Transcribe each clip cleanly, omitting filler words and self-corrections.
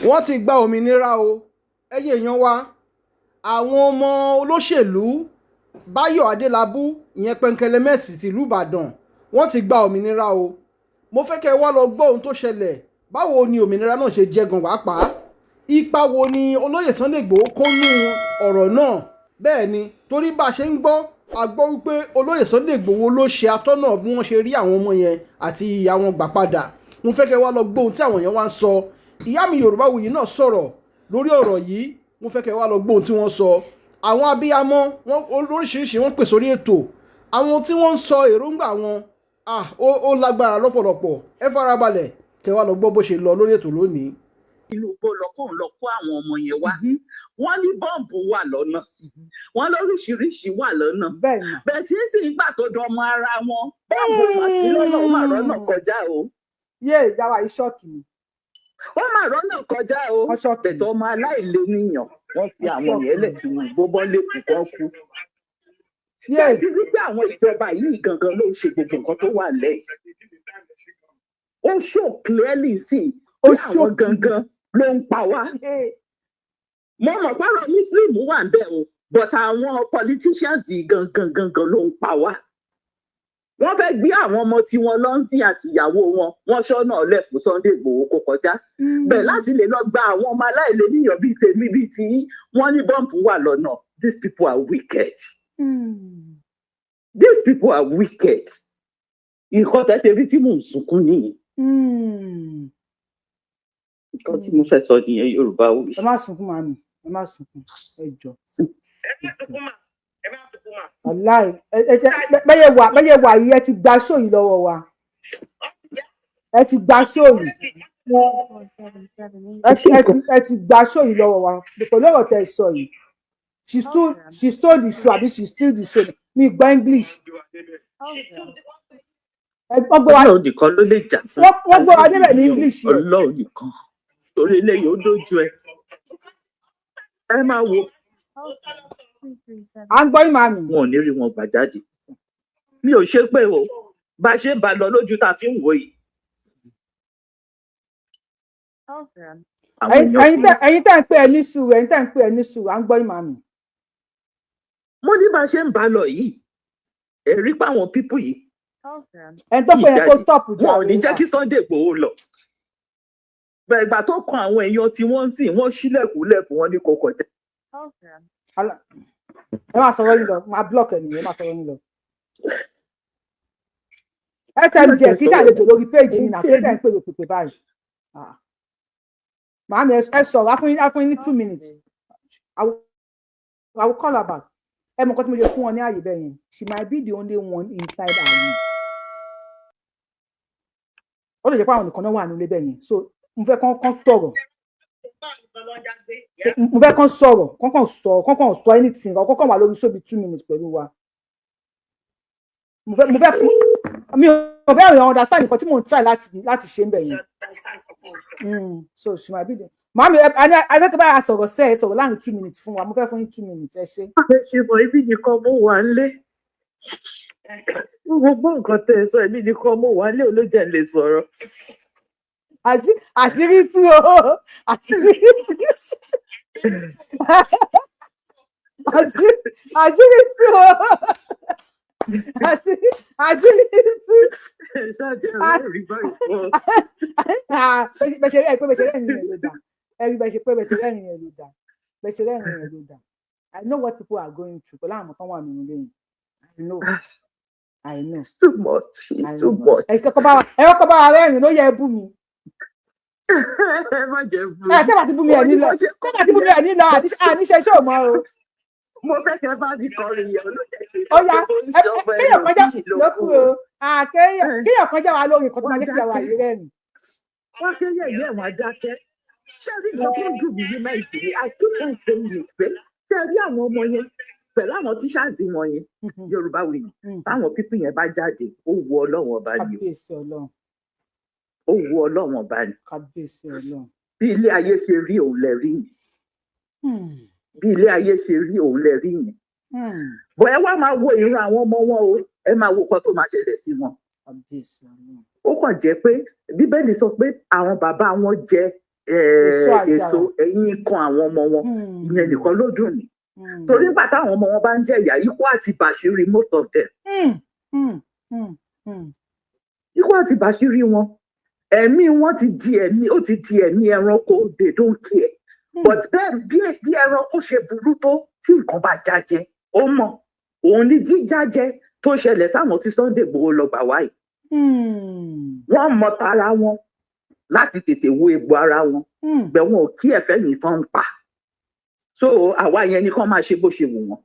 wọ́n ti gba òmìnira o ẹ̀yin èèyàn wa àwọn ọmọ olóṣèlú Báyọ̀ Adélábù ìyẹn Pẹ̀nkẹ́lẹ́ Mẹ́sì tìlú Ìbàdàn wọ́n ti gba òmìnira o mo fẹ́ kẹ́ ẹ wá lọ gbọ́ ohun tó ṣẹlẹ̀ báwo ni òmìnira náà ṣe jẹ́ gan pàápàá ipa wo ni olóyè Sunday Igboho kó nú ọ̀rọ̀ náà bẹ́ẹ̀ ni torí bá a ṣe ń gbọ́ a gbọ́ wípé olóyè Sunday Igboho ló ṣe atọ́nà bí wọ́n ṣe rí àwọn ọmọ yẹn àti ìyá wọn gbà padà mo fẹ́ kẹ́ ẹ wá lọ gbọ́ ohun tí àwọn yẹn wá ń sọ ìyá mi Yorubawuyi náà sọ̀rọ̀ lórí ọ̀rọ̀ yìí mo fẹ́ kẹ́ ẹ wá lọ gbọ́ ohun tí wọ́n sọ àwọn abiyamọ wọn lóríṣiríṣi wọ́n pè sórí ètò àwọn tí wọ́n ń sọ èròǹgbà wọn ó lágbára lọ́pọ̀lọpọ̀ ẹ farabalẹ̀ kẹ́ wá lọ gbọ́ bó ṣe lọ lórí ètò lónìí. inú igbó lọkùnrin lọ kó àwọn ọmọ yẹn wá wọ́n ní bọ́ǹbù wà lọ́nà wọ́n lóríṣiríṣi wà lọ́nà bẹ́ẹ̀ tí ń sì ń gbà tó dọmọ ara wọn bọ́ǹbù wà sí lọ́nà ó mà rọ́nà kọjá o. yé ìyáwá ìṣọ́ọ̀kì ni. ó mà rọ́nà kọjá o bẹ̀tọ̀ ọmọ aláìlé níyàn wọ́n fi àwọn yẹn lẹ̀ tí wọ́n gbóbọ́ lẹ́kùn kan kú. ṣé ibi wípé àwọn ìjọba yìí gangan ló ń ṣe gbogbo nǹkan tó wà lẹ́yìn. ó ṣò clearly sí pé àwọn gangan ló ń pa wá. mo mọ̀ pọ́nrọ̀ muslim wà ń bẹ̀ o but àwọn politicians yìí gangan ló ń pa wá. wọ́n fẹ́ gbé àwọn ọmọ tí wọ́n lọ́ńtì àti ìyàwó wọn wọ́n ṣọ́nà ọ̀lẹ́ fún Sunday Igboho kó kọjá. bẹ́ẹ̀ láti lè lọ gba àwọn ọmọ aláìlé níyàn bíi tèmi bíi ti wọ́n ní bọ́ǹbù wà lọ́nà. These people are wicked. These people are wicked. nǹkan tẹ́ ṣe rí tí mò ń sunkún nìyí. nǹkan tí mo fẹ́ sọ nìyẹn Yorubawuyi. ẹ má sunkún màmí ẹ má sunkún ẹ jọ. aláì bẹ́yẹ̀ wà yìí ẹ ti gba sóyìí lọ́wọ́ wa ẹ ti gba sóyìí ẹ ti gba sóyìí lọ́wọ́ wa pẹ̀lú ọ̀rọ̀ tẹ́ ẹ sọ yìí she stole the show àbí she steal the show mi gbọ́ English. Ọlọ́run nìkan ló lè jà fún wọ́n gbọ́ adébẹ̀ ní English yẹn. Ọlọ́run nìkan torí eléyìí ó dójú ẹ máa wo. à ń gbọ́ ìmọ̀ àmì. wọn ò ní rí wọn gbà jáde mi ò ṣe pé o bá ṣe ń bá lọ lójú tá a fi ń wò yìí. ẹ̀yin tá ń pè ẹ ní sùúrù ẹ̀yin tá ń pè ẹ ní sùúrù à ń gbọ́ ìmọ̀ àmì. mo ní bá ṣe ń bá lọ yìí èrí pa àwọn pípù yìí. ẹni tó pè é kó stop jà wọn ò ní jẹ́ kí Sunday Igboho lọ. bẹ́ẹ̀ ìgbà tó kan àwọn èèyàn tí wọ́n ń sìn wọ́n ṣílẹ̀kùnlẹ̀kùn wọn ní kò kọjá. ẹ máa sọ̀rọ̀ yín lọ máa block ẹnìyẹn ẹ máa sọ̀rọ̀ yín lọ. smj kí ṣàlejò lórí péèjì yìí náà kéde ń pè pèpè báyìí. màámi ẹ sọ̀rọ̀ afún ní 2 minutes I will call her back. ẹ mọ̀ nǹkan tí mo ṣe fún wọn ní ààyè bẹ́ẹ̀ yẹn she might be the only one inside her room. ó lè jẹ́ pé àwọn nìkan náà wà nílé bẹ́ẹ̀ yẹn so mo fẹ́ kán sọ̀rọ̀. mo fẹ́ kán sọ̀rọ̀ kán sọ anything kán wà lórí show bí 2 minutes pẹ̀lú wa. mo fẹ́ fún mi ò bẹ́ẹ̀ rẹ̀ understand nǹkan tí mò ń try láti ṣe ń bẹ̀ yẹn. so she might be the màámi ẹgbẹ́ tó bá yà sọ̀rọ̀ sọ̀rọ̀ láàrin 2 minutes fún wa mo fẹ́ fún yín 2 minutes ẹ ṣe. ṣe mọ ibi nìkan mo wà nílé gbogbo nǹkan tẹ ẹ sọ ibi nìkan mo wà nílé olójà lè sọ̀rọ̀. àṣírí tú o àṣírí tú o àṣírí tú. bẹ́ẹ̀ ṣe rẹ́rìn yẹn ló dà ẹ̀rí bẹ́ẹ̀ ṣe rẹ́rìn yẹn ló dà I know what people are going through pẹ̀lú àwọn tó wà nínú lẹ́yìn I know. It's too much. ẹ kọ́kọ́ bá wa rẹ́rìn ló yẹ bú mi. ẹ má jẹ bú mi. tẹ́lá ti bú mi ẹ̀ nílò àníṣe ṣé ò mọ́ o. mo fẹ́ kẹ́ bá mi kọrin yẹn olójẹ́ kí kéèyàn kọjá lókù o kéèyàn kọjá wa lórí nǹkan tó máa jẹ́ kí àwa yìí rẹ́rìn. wọ́n kéèyàn yẹ̀ wọ́n dákẹ́ ṣé rí nǹkan tó dùn mí ní Nàìjíríà I keep on saying it pé ṣé rí àwọn ọmọ yẹn pẹ̀lú àwọn tíṣàzì wọn yẹn Yorùbáwùyí táwọn pípín yẹn bá jáde ó wu Ọlọ́run ọba ni ó wu Ọlọ́run ọba ni bí ilé ayé ṣe rí òun lẹ rí yìí bí ilé ayé ṣe rí òun lẹ rí yìí bọ̀ ẹ wá máa wo ìran àwọn ọmọ wọn o ẹ máa wo nǹkan tó máa ṣẹlẹ̀ sí wọn. ó kàn jẹ́ pé Bíbélì sọ pé àwọn bàbá wọn jẹ èso ẹ̀yìn kan àwọn ọmọ wọn ìyẹn nìkan ló dùn mí torí nígbà táwọn ọmọ wọn bá ń jẹ ìyà ikú àti bàṣírí most of them ikú àti bàṣírí wọn ẹ̀mí wọn ti di ẹ̀mí ó ti di ẹ̀mí ẹranko they don't care but bẹ́ẹ̀ bí ẹranko ṣe burú tó tí nǹkan bá jájẹ ó mọ̀ òun ní jíjájẹ tó ṣẹlẹ̀ sáwọn tí Sunday Igboho lọ gbà wáyé wọ́n mọ tara wọn láti tètè wo egbò ara wọn bẹ́ẹ̀ wọn ò kí ẹ̀fẹ́ yìí tán ń pa so àwa yẹn ni kán máa ṣe bó ṣe wù wọ́n.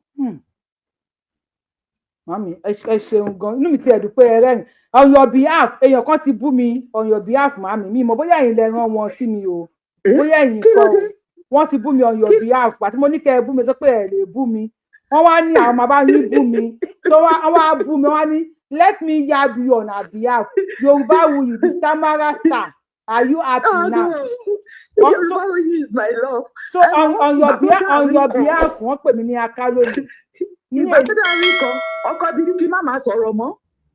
Mami ẹ ṣeun gan inú mi ti ẹ̀dùn pé ẹ rẹ́rìn on your behalf èèyàn kan ti bú mi on your behalf màmí mi mọ̀ bóyá ẹ̀yin lẹ rán wọn sí mi o bóyá ẹ̀yin kọ́ wọ́n ti bú mi on your behalf àti mo ní kẹ́ ẹ bú mi sọ pé ẹ lè bú mi wọ́n wá ní àwọn máa bá yín bú mi so wọ́n wá bú mi wọ́n ní let me yab you on her behalf Yorubawuyi the stammerer star are you happy now? Yorubawuyi is my love. So on your behalf wọ́n pè mí ní aká lónìí. Ìgbà tó dáa rí kan ọkọ mi ní kí má máa sọ̀rọ̀ mọ́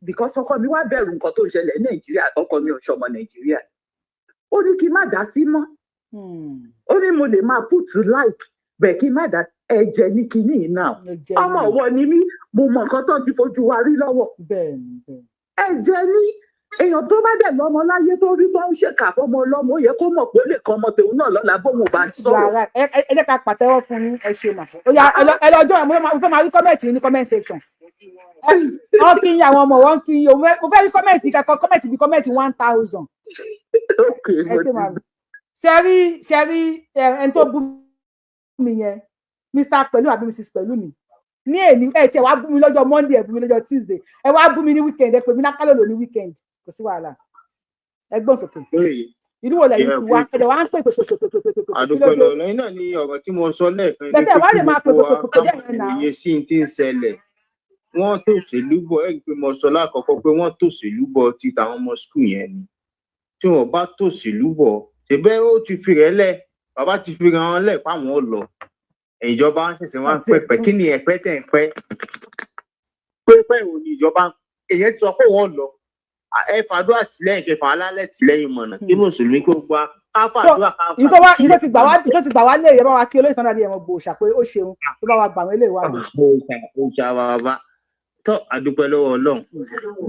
because ọkọ mi wá bẹ̀rù nǹkan tó ń ṣẹlẹ̀ ní Nàìjíríà ọkọ mi ò ṣọmọ Nàìjíríà ó ní kí má dá sí mọ́ ó ní mo lè máa put like bẹ́ẹ̀ kí má dá ẹ̀jẹ̀ ní kinní náà ọmọ ọwọ́ ni mí mo mọ nǹkan tó ti fojú wa rí lọ́wọ́ ẹ̀jẹ̀ ní èèyàn tó bá dẹ̀ lọ́mọ láyé tó rí tó ń ṣèkà fọmọ ọlọ́mọ ó yẹ kó mọ̀ pé ó lè kan ọmọ tòun náà lọ́la bóun bá ń sọ̀rọ̀. ẹ jẹ́ ká pàtẹ́wọ́ fún yín ẹ ṣe mà ó yá ẹ lọ́jọ́ ẹ̀ mo fẹ́ máa rí kọ́mẹ̀tì ní comment section wọ́n kí yín àwọn ọmọ wọn kí yín mo fẹ́ rí kọ́mẹ̀tì kankan kọ́mẹ̀tì bíi kọ́mẹ̀tì 1000. ṣẹ́rí ẹni tó bú mi yẹn Mr. Pẹ̀lú àbí Mrs. Pẹ̀lú mi ní èmi ẹ tiẹ̀ wá bú mi lọ́jọ́ Monday ẹ bú mi lọ́jọ́ Tuesday ẹ wá bú mi ní weekend ẹ pè mí lákàlò ní weekend kò sí wàhálà ẹgbọ́n sókè ìlú wo lẹ́yìn tí wá ẹ̀dẹ̀ wá ń pè pèpèpèpèpèpè. àdúpẹ́ lọ́yìn náà ní ọ̀rọ̀ tí mo sọ lẹ́ẹ̀kan ní pé kí iye sí ti ń ṣẹlẹ̀ wọ́n tòṣèlú bọ̀ ẹ̀ pé mo sọ lákọ̀ọ́kọ́ pé wọ́n tòṣèlú bọ̀ ti tàwọn ọmọ skul yẹn ni tí wọ́n bá tòṣèlú bọ̀ ṣèbẹ́ ó ti fi rẹ̀ lẹ̀ bàbá ti fi ràn án lẹ̀ fáwọn lọ ìjọba wọn ṣẹ̀ṣẹ̀ wọn pẹpẹ kí ni ẹpẹ tẹ ń pẹ pẹpẹ ò ní ìjọba èyàn ti sọ pé wọn lọ ẹ fàdúrà tìlẹ́yìn kẹfà alálẹ̀ tìlẹ́yìn mọ̀nà kí mùsùlùmí kó gba káfàdúrà káfà. ìtò ti gbà wá lé ìyẹn wa kí olóyè Sunday Adéyẹmọ gbòòṣà pé ó ṣeun tó bá wa gbà wọn eléyìí wà ní. òòṣà bàbá tó àdúpẹ́ lọ́wọ́ Ọlọ́run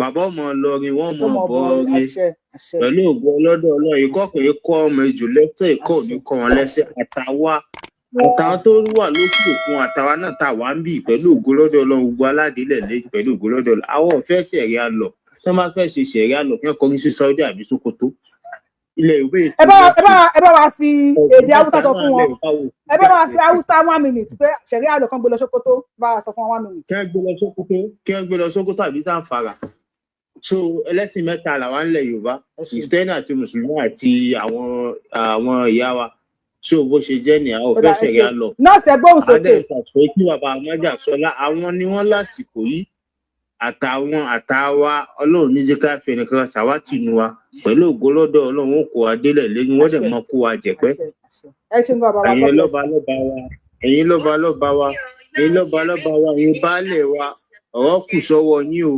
bàbá ọmọ Ìlọrin wọn mọ bọ ọrẹ pẹ̀lú ògo ọlọ́dọ̀ Ọlọ́run ìkọkùnrin kọ ọmọ ìjù lẹ́sẹ̀ ìkọ òní kọ wọn lẹ́sẹ̀ àtàwọn tó wà lókè òkun àtàwọn náà tá wà ń bì pẹ̀lú ògo lọ́dọ̀ Ọlọ́run gbogbo aládìílẹ̀ lẹ́yìn pẹ̀lú ògo lọ́dọ̀ Ọlọ́run àwọn ọ̀fẹ́ ṣẹ̀rí àlọ́ tí wọ́n bá fẹ́ ṣe ṣẹ̀rí àlọ́ kí wọ́n kọrí sí Saudi àbí Sokoto ilẹ̀ Yorùbá. ẹ bá wa fi èdè Haúsá sọ fún wọn ẹ bá wa fi Haúsá 1 minute pé ṣẹ̀rí àlọ́ kan gbé lọ Sokoto bá wa sọ fún wọn 1 minute. kí wọ́n gbé lọ Sokoto àbí Zamfara so ẹlẹ́sìn mẹ́ta làwọn ńlẹ̀ Yorùbá Kristẹni àti Mùsùlùmí àti àwọn ìyá wa so bó ṣe jẹ́ ní àwọn òfẹ́ ṣẹ̀rí àlọ́ nọ́ọ̀sì ẹgbọ́n sókè adẹ́sàtúwé kí bàbá amájà sọlá àwọn ni wọ́n lásìkò yìí àtàwa Ọlọ́run ní jẹ́ ká fi ẹnìkan ṣàwátì nu wa pẹ̀lú ògo lọ́dọ̀ Ọlọ́run ó kó wa délẹ̀ lẹ́yìn wọ́n dẹ̀ mọ kó wa jẹ̀pẹ́ ẹ̀yin lọ́ba lọ́ba wa ẹ̀yin baálẹ̀ wa ọ̀rọ̀ kù sọ́wọ́ yín o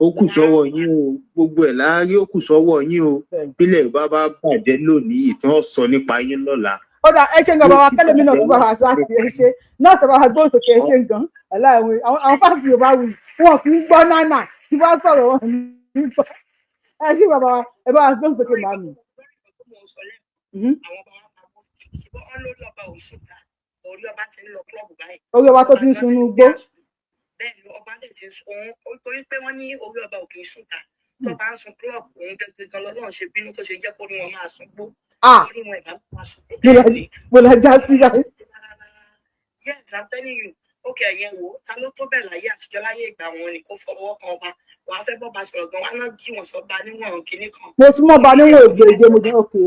ó kù sọ́wọ́ yín o gbogbo ẹ̀ láàárín ó kù sọ́wọ́ yín o bílẹ̀ bá bàjẹ́ lónìí ìtàn sọ nípa yín lọ́la. ó dà ẹ ṣe ń gan bàbá kẹlẹ mi náà tún bàbá àṣà àti ẹ ṣe náà sọ bàbá gbọ́n sókè ẹ ṣe ń gan aláìwé àwọn fáàkì Yorùbá wù wọn kì í gbọ́ nánà tí wọ́n sọ̀rọ̀ wọn ní gbọ́ ẹ ṣe bàbá ẹ bá gbọ́n sókè màmí. orí ọba tó ti ń sunú gbó. bẹ́ẹ̀ ni ọba lè ti sun torí pé wọ́n ní orí ọba òkè sùtà tó bá ń sun club òun gẹ́gẹ́ gan lọ́lọ́run ṣe bínú tó ṣe jẹ́ kó ní wọn máa sun gbó orí wọn ìbá máa sun gbó. mo lọ já sí ra. yes I'm telling you okay ẹ̀yẹn wò ta ló tó bẹ̀ láyé àtijọ́ láyé ìgbà wọn ni kó fọwọ́ kan ọba wàá fẹ́ bọ́ bá sọ̀rọ̀ gan wá náà jí wọn sọ bá níwọ̀n kinní kan. mo tún mọ̀ bá níwọ̀n ègbèje mo jẹ́ òkè.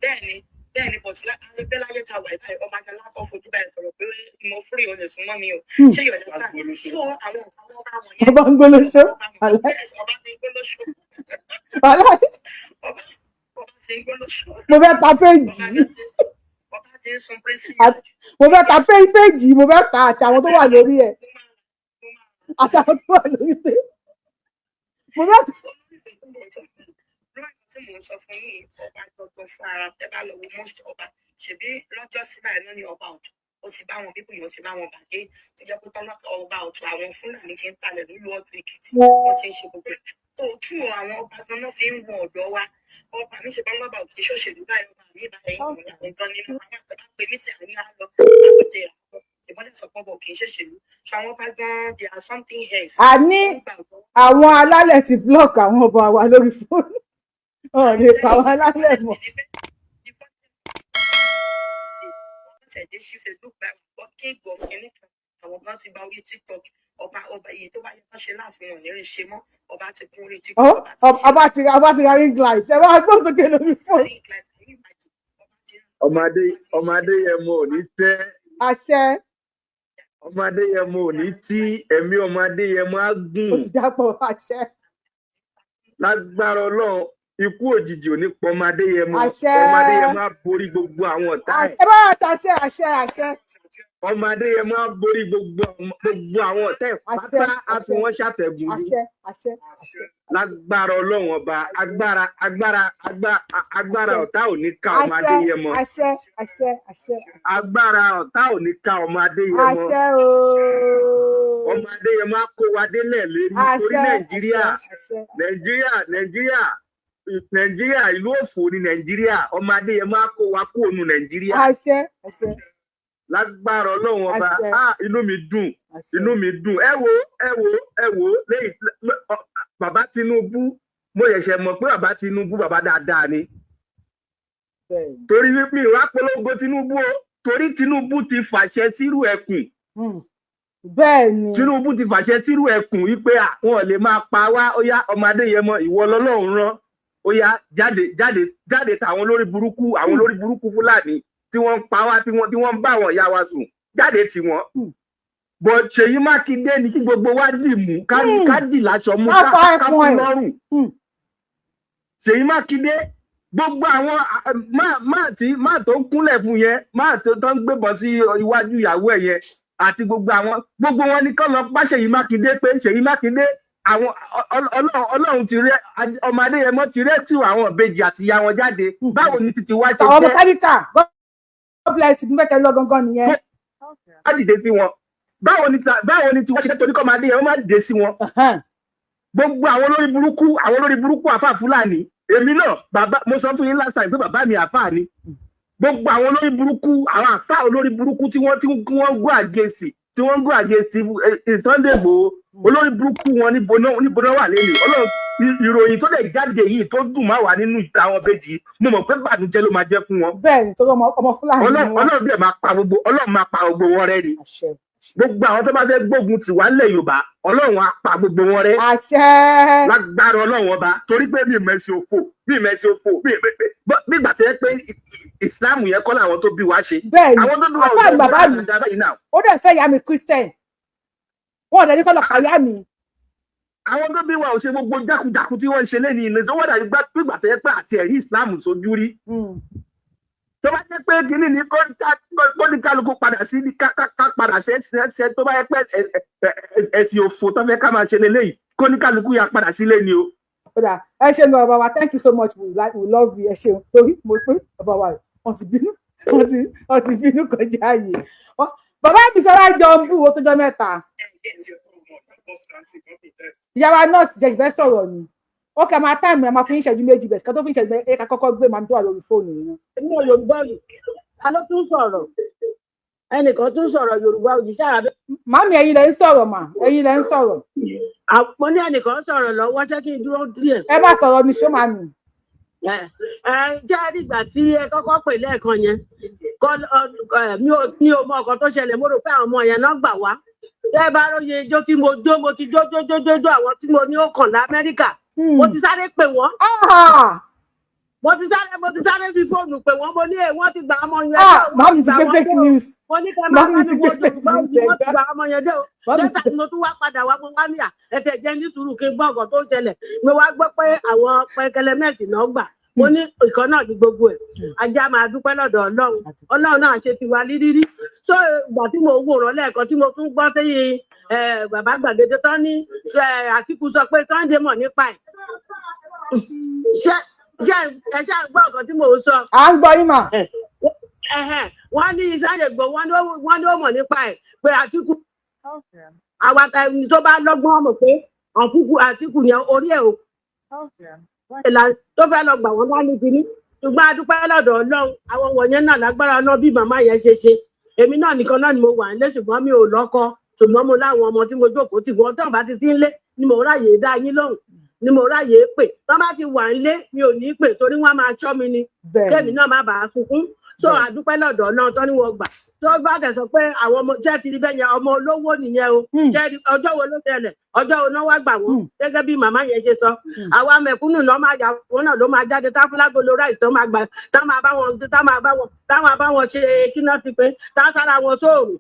bẹ́ẹ̀ni bọ̀tí alẹ́gbẹ́ láyé ta wà ìbáyìí ọba kan lákọ̀ fojú báyìí sọ̀rọ̀ pé mo fúri o lè súnmọ́ mi o ṣé yóò dé sáà tó àwọn nǹkan wọn bá wọn yẹn. ọba ń gbólóṣó. ọba ti ń gbólóṣó. ọba ti ń gbólóṣó. mo fẹ́ ta péjì. ọba ti ń sun pírísì. mo fẹ́ ta péjì mo fẹ́ ta àti àwọn tó wà lórí ẹ̀ àti àwọn tó wà lórí ẹ̀. mo fẹ́ ta. tí mò ń sọ fún yín ọba gbọgbọn fún ara tẹ́ bá lọ wo most ọba ṣèbí lọ́jọ́ síbà iná ní ọba ọ̀tún ó ti bá wọn bíbù yìí ó ti bá wọn bàgé tó jẹ́ pé tọ́lá ọba ọ̀tún àwọn fúlàní ti ń talẹ̀ nílùú ọ̀tún èkìtì wọ́n ti ń ṣe gbogbo ẹ̀ tó tú àwọn ọba gan náà fi ń wọ ọ̀dọ́ wa ọba mi ṣe bá lọ́ba òkè ṣòṣèlú báyìí ọba mi báyìí àwọn gan nínú àwọn àtàbà pé ní ti àwọn àlọ àgbẹ̀dẹ ìbọn sọ pé ọba òkè ṣòṣèlú so àwọn ọba gan there are something else. a ní àwọn alálẹ̀ ti block àwọn ọba wa lórí fóònù ọ̀ lè pa àwọn alálẹ̀ mọ́. ṣẹ̀dé sí Facebook báyìí wọ́n king of kìnìkan àwọn kan ti ba orí TikTok ọba èyí tó bá yẹ kán ṣe láti wọn ní rí ṣe mọ́ ọba ti kún orí TikTok ọba ti ra ring light ẹ wá gbọ́dọ̀ kí lórí fóònù. ọmọdé yẹn mo ò ní tẹ́. àṣẹ. ọmọdé yẹn mo ò ní tí ẹ̀mí ọmọdé yẹn máa gùn. ó ti dápọ̀ àṣẹ. lágbára Ọlọ́run ikú òjijì ò ní pọ̀ ọmọdé yẹn mọ́ ọmọdé yẹn máa borí gbogbo àwọn ọ̀tá ẹ̀. ẹ bá wà tàṣẹ àṣẹ. ọmọdé yẹn máa borí gbogbo àwọn ọ̀tá ẹ̀ pátá àti wọ́n ṣàtẹ̀gùn ní. àṣẹ. lágbára Ọlọ́run ọba agbára ọ̀tá ò ní ká ọmọdé yẹn mọ́. àṣẹ. agbára ọ̀tá ò ní ká ọmọdé yẹn mọ́. àṣẹ ooo. ọmọdé yẹn máa kó wa délẹ̀ lérí torí Nàìjíríà ìlú òfò ní Nàìjíríà ọmọdé yẹn máa kó wa kó ònú Nàìjíríà. àṣẹ. lágbára Ọlọ́run ọba inú mi dùn ẹ wo lẹ́yìn bàbá Tinubu mo ṣẹ̀ṣẹ̀ mọ̀ pé bàbá Tinubu bàbá dáadáa ni torí wípé ìwà polongo Tinubu o torí Tinubu ti fàṣẹ sírú ẹkùn. bẹ́ẹ̀ni Tinubu ti fàṣẹ sírú ẹkùn wípé àwọn lè máa pa wá ó yá ọmọdé yẹn mọ ìwọ lọ́lọ́run rán ó yá jáde tàwọn olórí burúkú Fúlàní tí wọ́n ń pa wá tí wọ́n ń bá àwọn ìyá wa sùn jáde tì wọ́n. bọ̀ Ṣèyí Mákindé ni kí gbogbo wa dì mú ká dì láṣọ mú ká fún lọ́rùn. Ṣèyí Mákindé gbogbo àwọn máà tó ń kúnlẹ̀ fún yẹn máà tó ń gbébọn sí iwájú ìyàwó ẹ̀ yẹn àti gbogbo wọn ní kọ́ lọ bá Ṣèyí Mákindé pé Ṣèyí Mákindé àwọn Ọlọ́run ti rẹ ọmọdé yẹn mọ́ ti rẹ́ tù àwọn ìbejì àti ìyá wọn jáde báwo ni títí wá ṣe jẹ́. àwọn mẹkáníkà bless you fẹ́ lọ gangan nìyẹn. wọ́n dìde sí wọn báwo ni tí wọ́n ṣe torí kọ́ máa dé yẹn wọ́n máa dìde sí wọn. gbogbo àwọn olórí burúkú àfà Fúlàní èmi náà bàbá mo sọ fún yín last time pé bàbá mi àfà ni gbogbo àwọn olórí burúkú àwọn àfà olórí burúkú tí wọ́n gún àgèsì Sunday Igboho olórí burúkú wọn níbo náà wà lẹ́nu Ọlọ́run ìròyìn tó lè jáde yìí tó dùn máa wà nínú ìta àwọn bèjì mo mọ̀ pé bànújẹ́ ló máa jẹ́ fún wọn. bẹ́ẹ̀ni tó ọmọ Fúlàní Ọlọ́run dẹ̀ máa pa gbogbo wọn rẹ́ ni gbogbo àwọn tó bá fẹ́ gbógun tì wá nílẹ̀ Yorùbá Ọlọ́run á pa gbogbo wọn rẹ́. àṣẹ. lágbára Ọlọ́run ọba torí pé bí mẹsì òfò nígbà tó yẹ pé Islam yẹn kọ́ làwọn tó bí wa ṣe. bẹ́ẹ̀ni àwọn tó bí wa àfáà bàbá mi ó dẹ̀ fẹ́ yá mi Christian wọn ò dẹ̀ ní kọ́ lọ kàyá mi. àwọn tó bí wa ò ṣe gbogbo jákujàku tí wọ́n ń ṣe lẹ́nu ilé tó wọ́n dàbí gbígbà tó yẹ pé àti ẹ̀rí Islam sojú rí. tó bá jẹ́ pé kínní ni kó ní kálukú padà sí ká padà ṣe tó bá yẹ pé ẹ̀sìn òfò tó fẹ́ ká máa ṣe lélẹ́yìí kó ní kálukú ya padà sílé ni o. ẹ ṣe lọ bàbá wa thank you so much we love you ẹ ṣeun torí mo pé bàbá wa wọ́n ti bínú kọjá yìí bàbá mi sọ́ra jọ ń bú wo tó jọ mẹ́ta. ìyáwá nọ́ọ̀sì jẹ́ ìfẹ́ sọ̀rọ̀ ni ó kẹ́ máa táìmù ẹ̀ máa fi ń ṣẹ́jú méjì bẹ̀sì ká tó fi ń ṣẹ́jú ẹ̀ka kọ́kọ́ gbé màmí tó wà lórí fóònù yẹn. inú Yorùbá yìí ta ló tún sọ̀rọ̀ ẹnìkan tún sọ̀rọ̀ Yorùbawuyi sára bẹ́ẹ̀. màmí ẹ̀yin lẹ ń sọ̀rọ̀ mà ẹ̀yin lẹ ń sọ̀rọ̀. mo ní ẹnìkan sọ̀rọ̀ lọ́wọ́ ṣé kí n dúró díẹ̀. ẹ má sọ̀rọ̀ mi ṣó màmí. jẹ́ ìgbà tí ẹ kọ́kọ́ pè lẹ́ẹ̀kan yẹn mi ò mọ ọkọ̀ tó ṣẹlẹ̀ mo rò pé àwọn ọmọ yẹn náà gbà wá tẹ́ bá róye ijó tí mo ti jó àwọn tí mo ní ó kàn l'Amẹ́ríkà mo ti sáré pè wọ́n mo ti sáré fi fóònù pè wọ́n mo ní wọ́n ti gba ọmọ yẹn dé màmí ti gbé fake news mo ní kẹ́ máa bá ní wo Yorùbá wọ́n ti gba ọmọ yẹn dé o lẹ́tà tí mo tún wá padà wá mo wá níyà ẹ̀tẹ̀ jẹ́ ní sùúrù kí n gbọ́ ọ̀gàn tó ṣẹlẹ̀ mo wá gbọ́ pé àwọn pẹkẹlẹmẹ́ẹ̀tì náà gbà mo ní ìkan náà ní gbogbo ẹ̀ ajá máa dúpẹ́ lọ́dọ̀ Ọlọ́run náà ṣe ti wá lírírí so ìgbà tí mo wòran lẹ́ẹ̀kan tí mo tún gbọ́ tẹ́yìn bàbá gbàgede tán ní Àtíkù sọ pé Sunday mọ̀ nípa ẹ̀ ẹ ṣáà gbọ́ ọ̀kan tí mò ń sọ. À ń gbọ́ yín mà. Wọ́n ní Sunday Igboho wọ́n ní ó mọ̀ nípa ẹ̀ pé Àtíkù àwa ẹni tó bá lọ́gbọ́n mọ̀ pé Àtíkù yẹn orí ẹ̀ o tó fẹ́ lọ gbà wọ́n bá ní kíní ṣùgbọ́n a dúpẹ́ lọ́dọ̀ Ọlọ́run àwọn wọ̀nyẹn náà lágbára Ọlọ́run bí màmá yẹn ṣe èmi náà nìkan náà ni mo wà nílé ṣùgbọ́n mi ò lọ́kọ ṣùgbọ́n mo láwọn ọmọ tí mo jókòó tì wọ́n tán bá ti sí nílé ni mo ráyè dá yín lóhùn ni mo ráyè pè tán bá ti wà nílé mi ò ní pè torí wọ́n máa ṣọ́ mi ni kémi náà má bàa sunkún so a dúpẹ́ lọ́dọ̀ Ọlọ́run tán ni wọ́n gbà tó bá tẹ̀sán pé àwọn ọmọ jẹ́ ti rí bẹ́ẹ̀ yẹn ọmọ olówó nìyẹn o jẹ́ ọjọ́ wo ló tẹ̀lẹ̀ ọjọ́ wo náà wá gbà wọ́n gẹ́gẹ́ bí màmá yẹn ṣe sọ àwa mẹ̀kúnnù náà máa yà wọ́n náà ló máa jáde táfúlágolo ráì tó máa gbà tá máa bá wọn ṣe kí náà ti pé tá sára wọn sóòrùn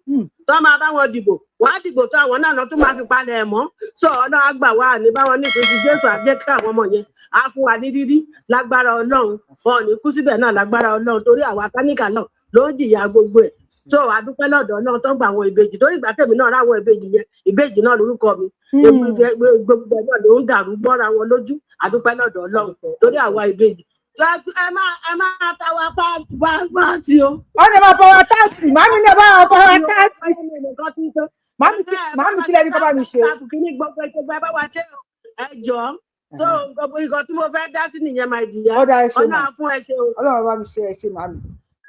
tó máa bá wọn dìbò wọ́n á dìbò tó àwọn náà tún máa fi palẹ̀ ẹ̀ mọ́ sọ ọ̀nà àgbà wa ní báwọn ní ìpèsè Jésù àjẹ́ kí àwọn ọmọ yẹn á fún wa ní rírí lágbára Ọlọ́run wọn ò ní kú síbẹ̀ náà lágbára Ọlọ́run torí àwa táníkà náà ló ń jìyà gbogbo ẹ̀ so adúpẹ́ lọ́dọ̀ náà tó gba àwọn ìbejì torí ìgbà tèmi náà ráwọn ìbejì yẹn ìbejì náà lórúkọ mi gbogbo náà ló ń dàrú gbọ́ra wọn lójú adúpẹ́ lọ́dọ̀ Ọlọ́run torí àwa ìbejì ẹ máa tàwa pàtì o. wọ́n ní máa fọwọ́ táàtì màmí ní bá wọn fọwọ́ táàtì màmí kílẹ̀ ní kọ́ bá mi ṣe. kìíní gbogbo ìjọba ẹ bá wa ṣe ẹ jọ so nǹkan tí mo fẹ́ dá sí nìyẹn máa dìyà ọ̀nà fún ẹ ṣe o. Ọlọ́run bá mi ṣe ẹ ṣe màmí.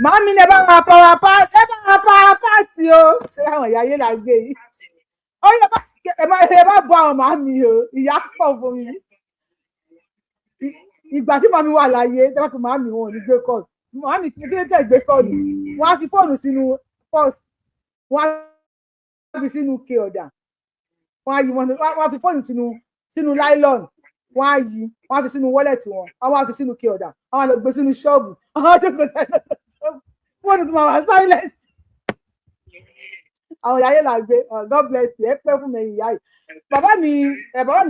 Màmí ní bá wọn fọwọ́ pàtì o ṣé àwọn ìyá ayé là ń gbé yìí. ó yẹ bá bọ àwọn màmí o ìyá pọ̀ fún mi. Ìgbà tí màmí wà láyé tẹ́lẹ̀ pé màmí wọn ò ní gbé kọ́ọ̀lù màmí kí ló tẹ̀ gbé kọ́ọ̀lù wọ́n á fi fóònù sínú pọ́ọ̀sì wọ́n á fi sínú ke ọ̀dà wọ́n á fi fóònù sínú láìlọ́ọ̀nù wọ́n á yí wọ́n á fi sínú wọ́lẹ̀tì wọn wọ́n á fi sínú ke ọ̀dà wọ́n á lọ gbé sínú ṣọ́ọ̀bù àwọn àjọkọ̀ fóònù tó máa wà silent. Àwọn ìyá yẹn là ń gbé God bless you ẹ pẹ́ fún mi ìyá yìí. Bàbá mi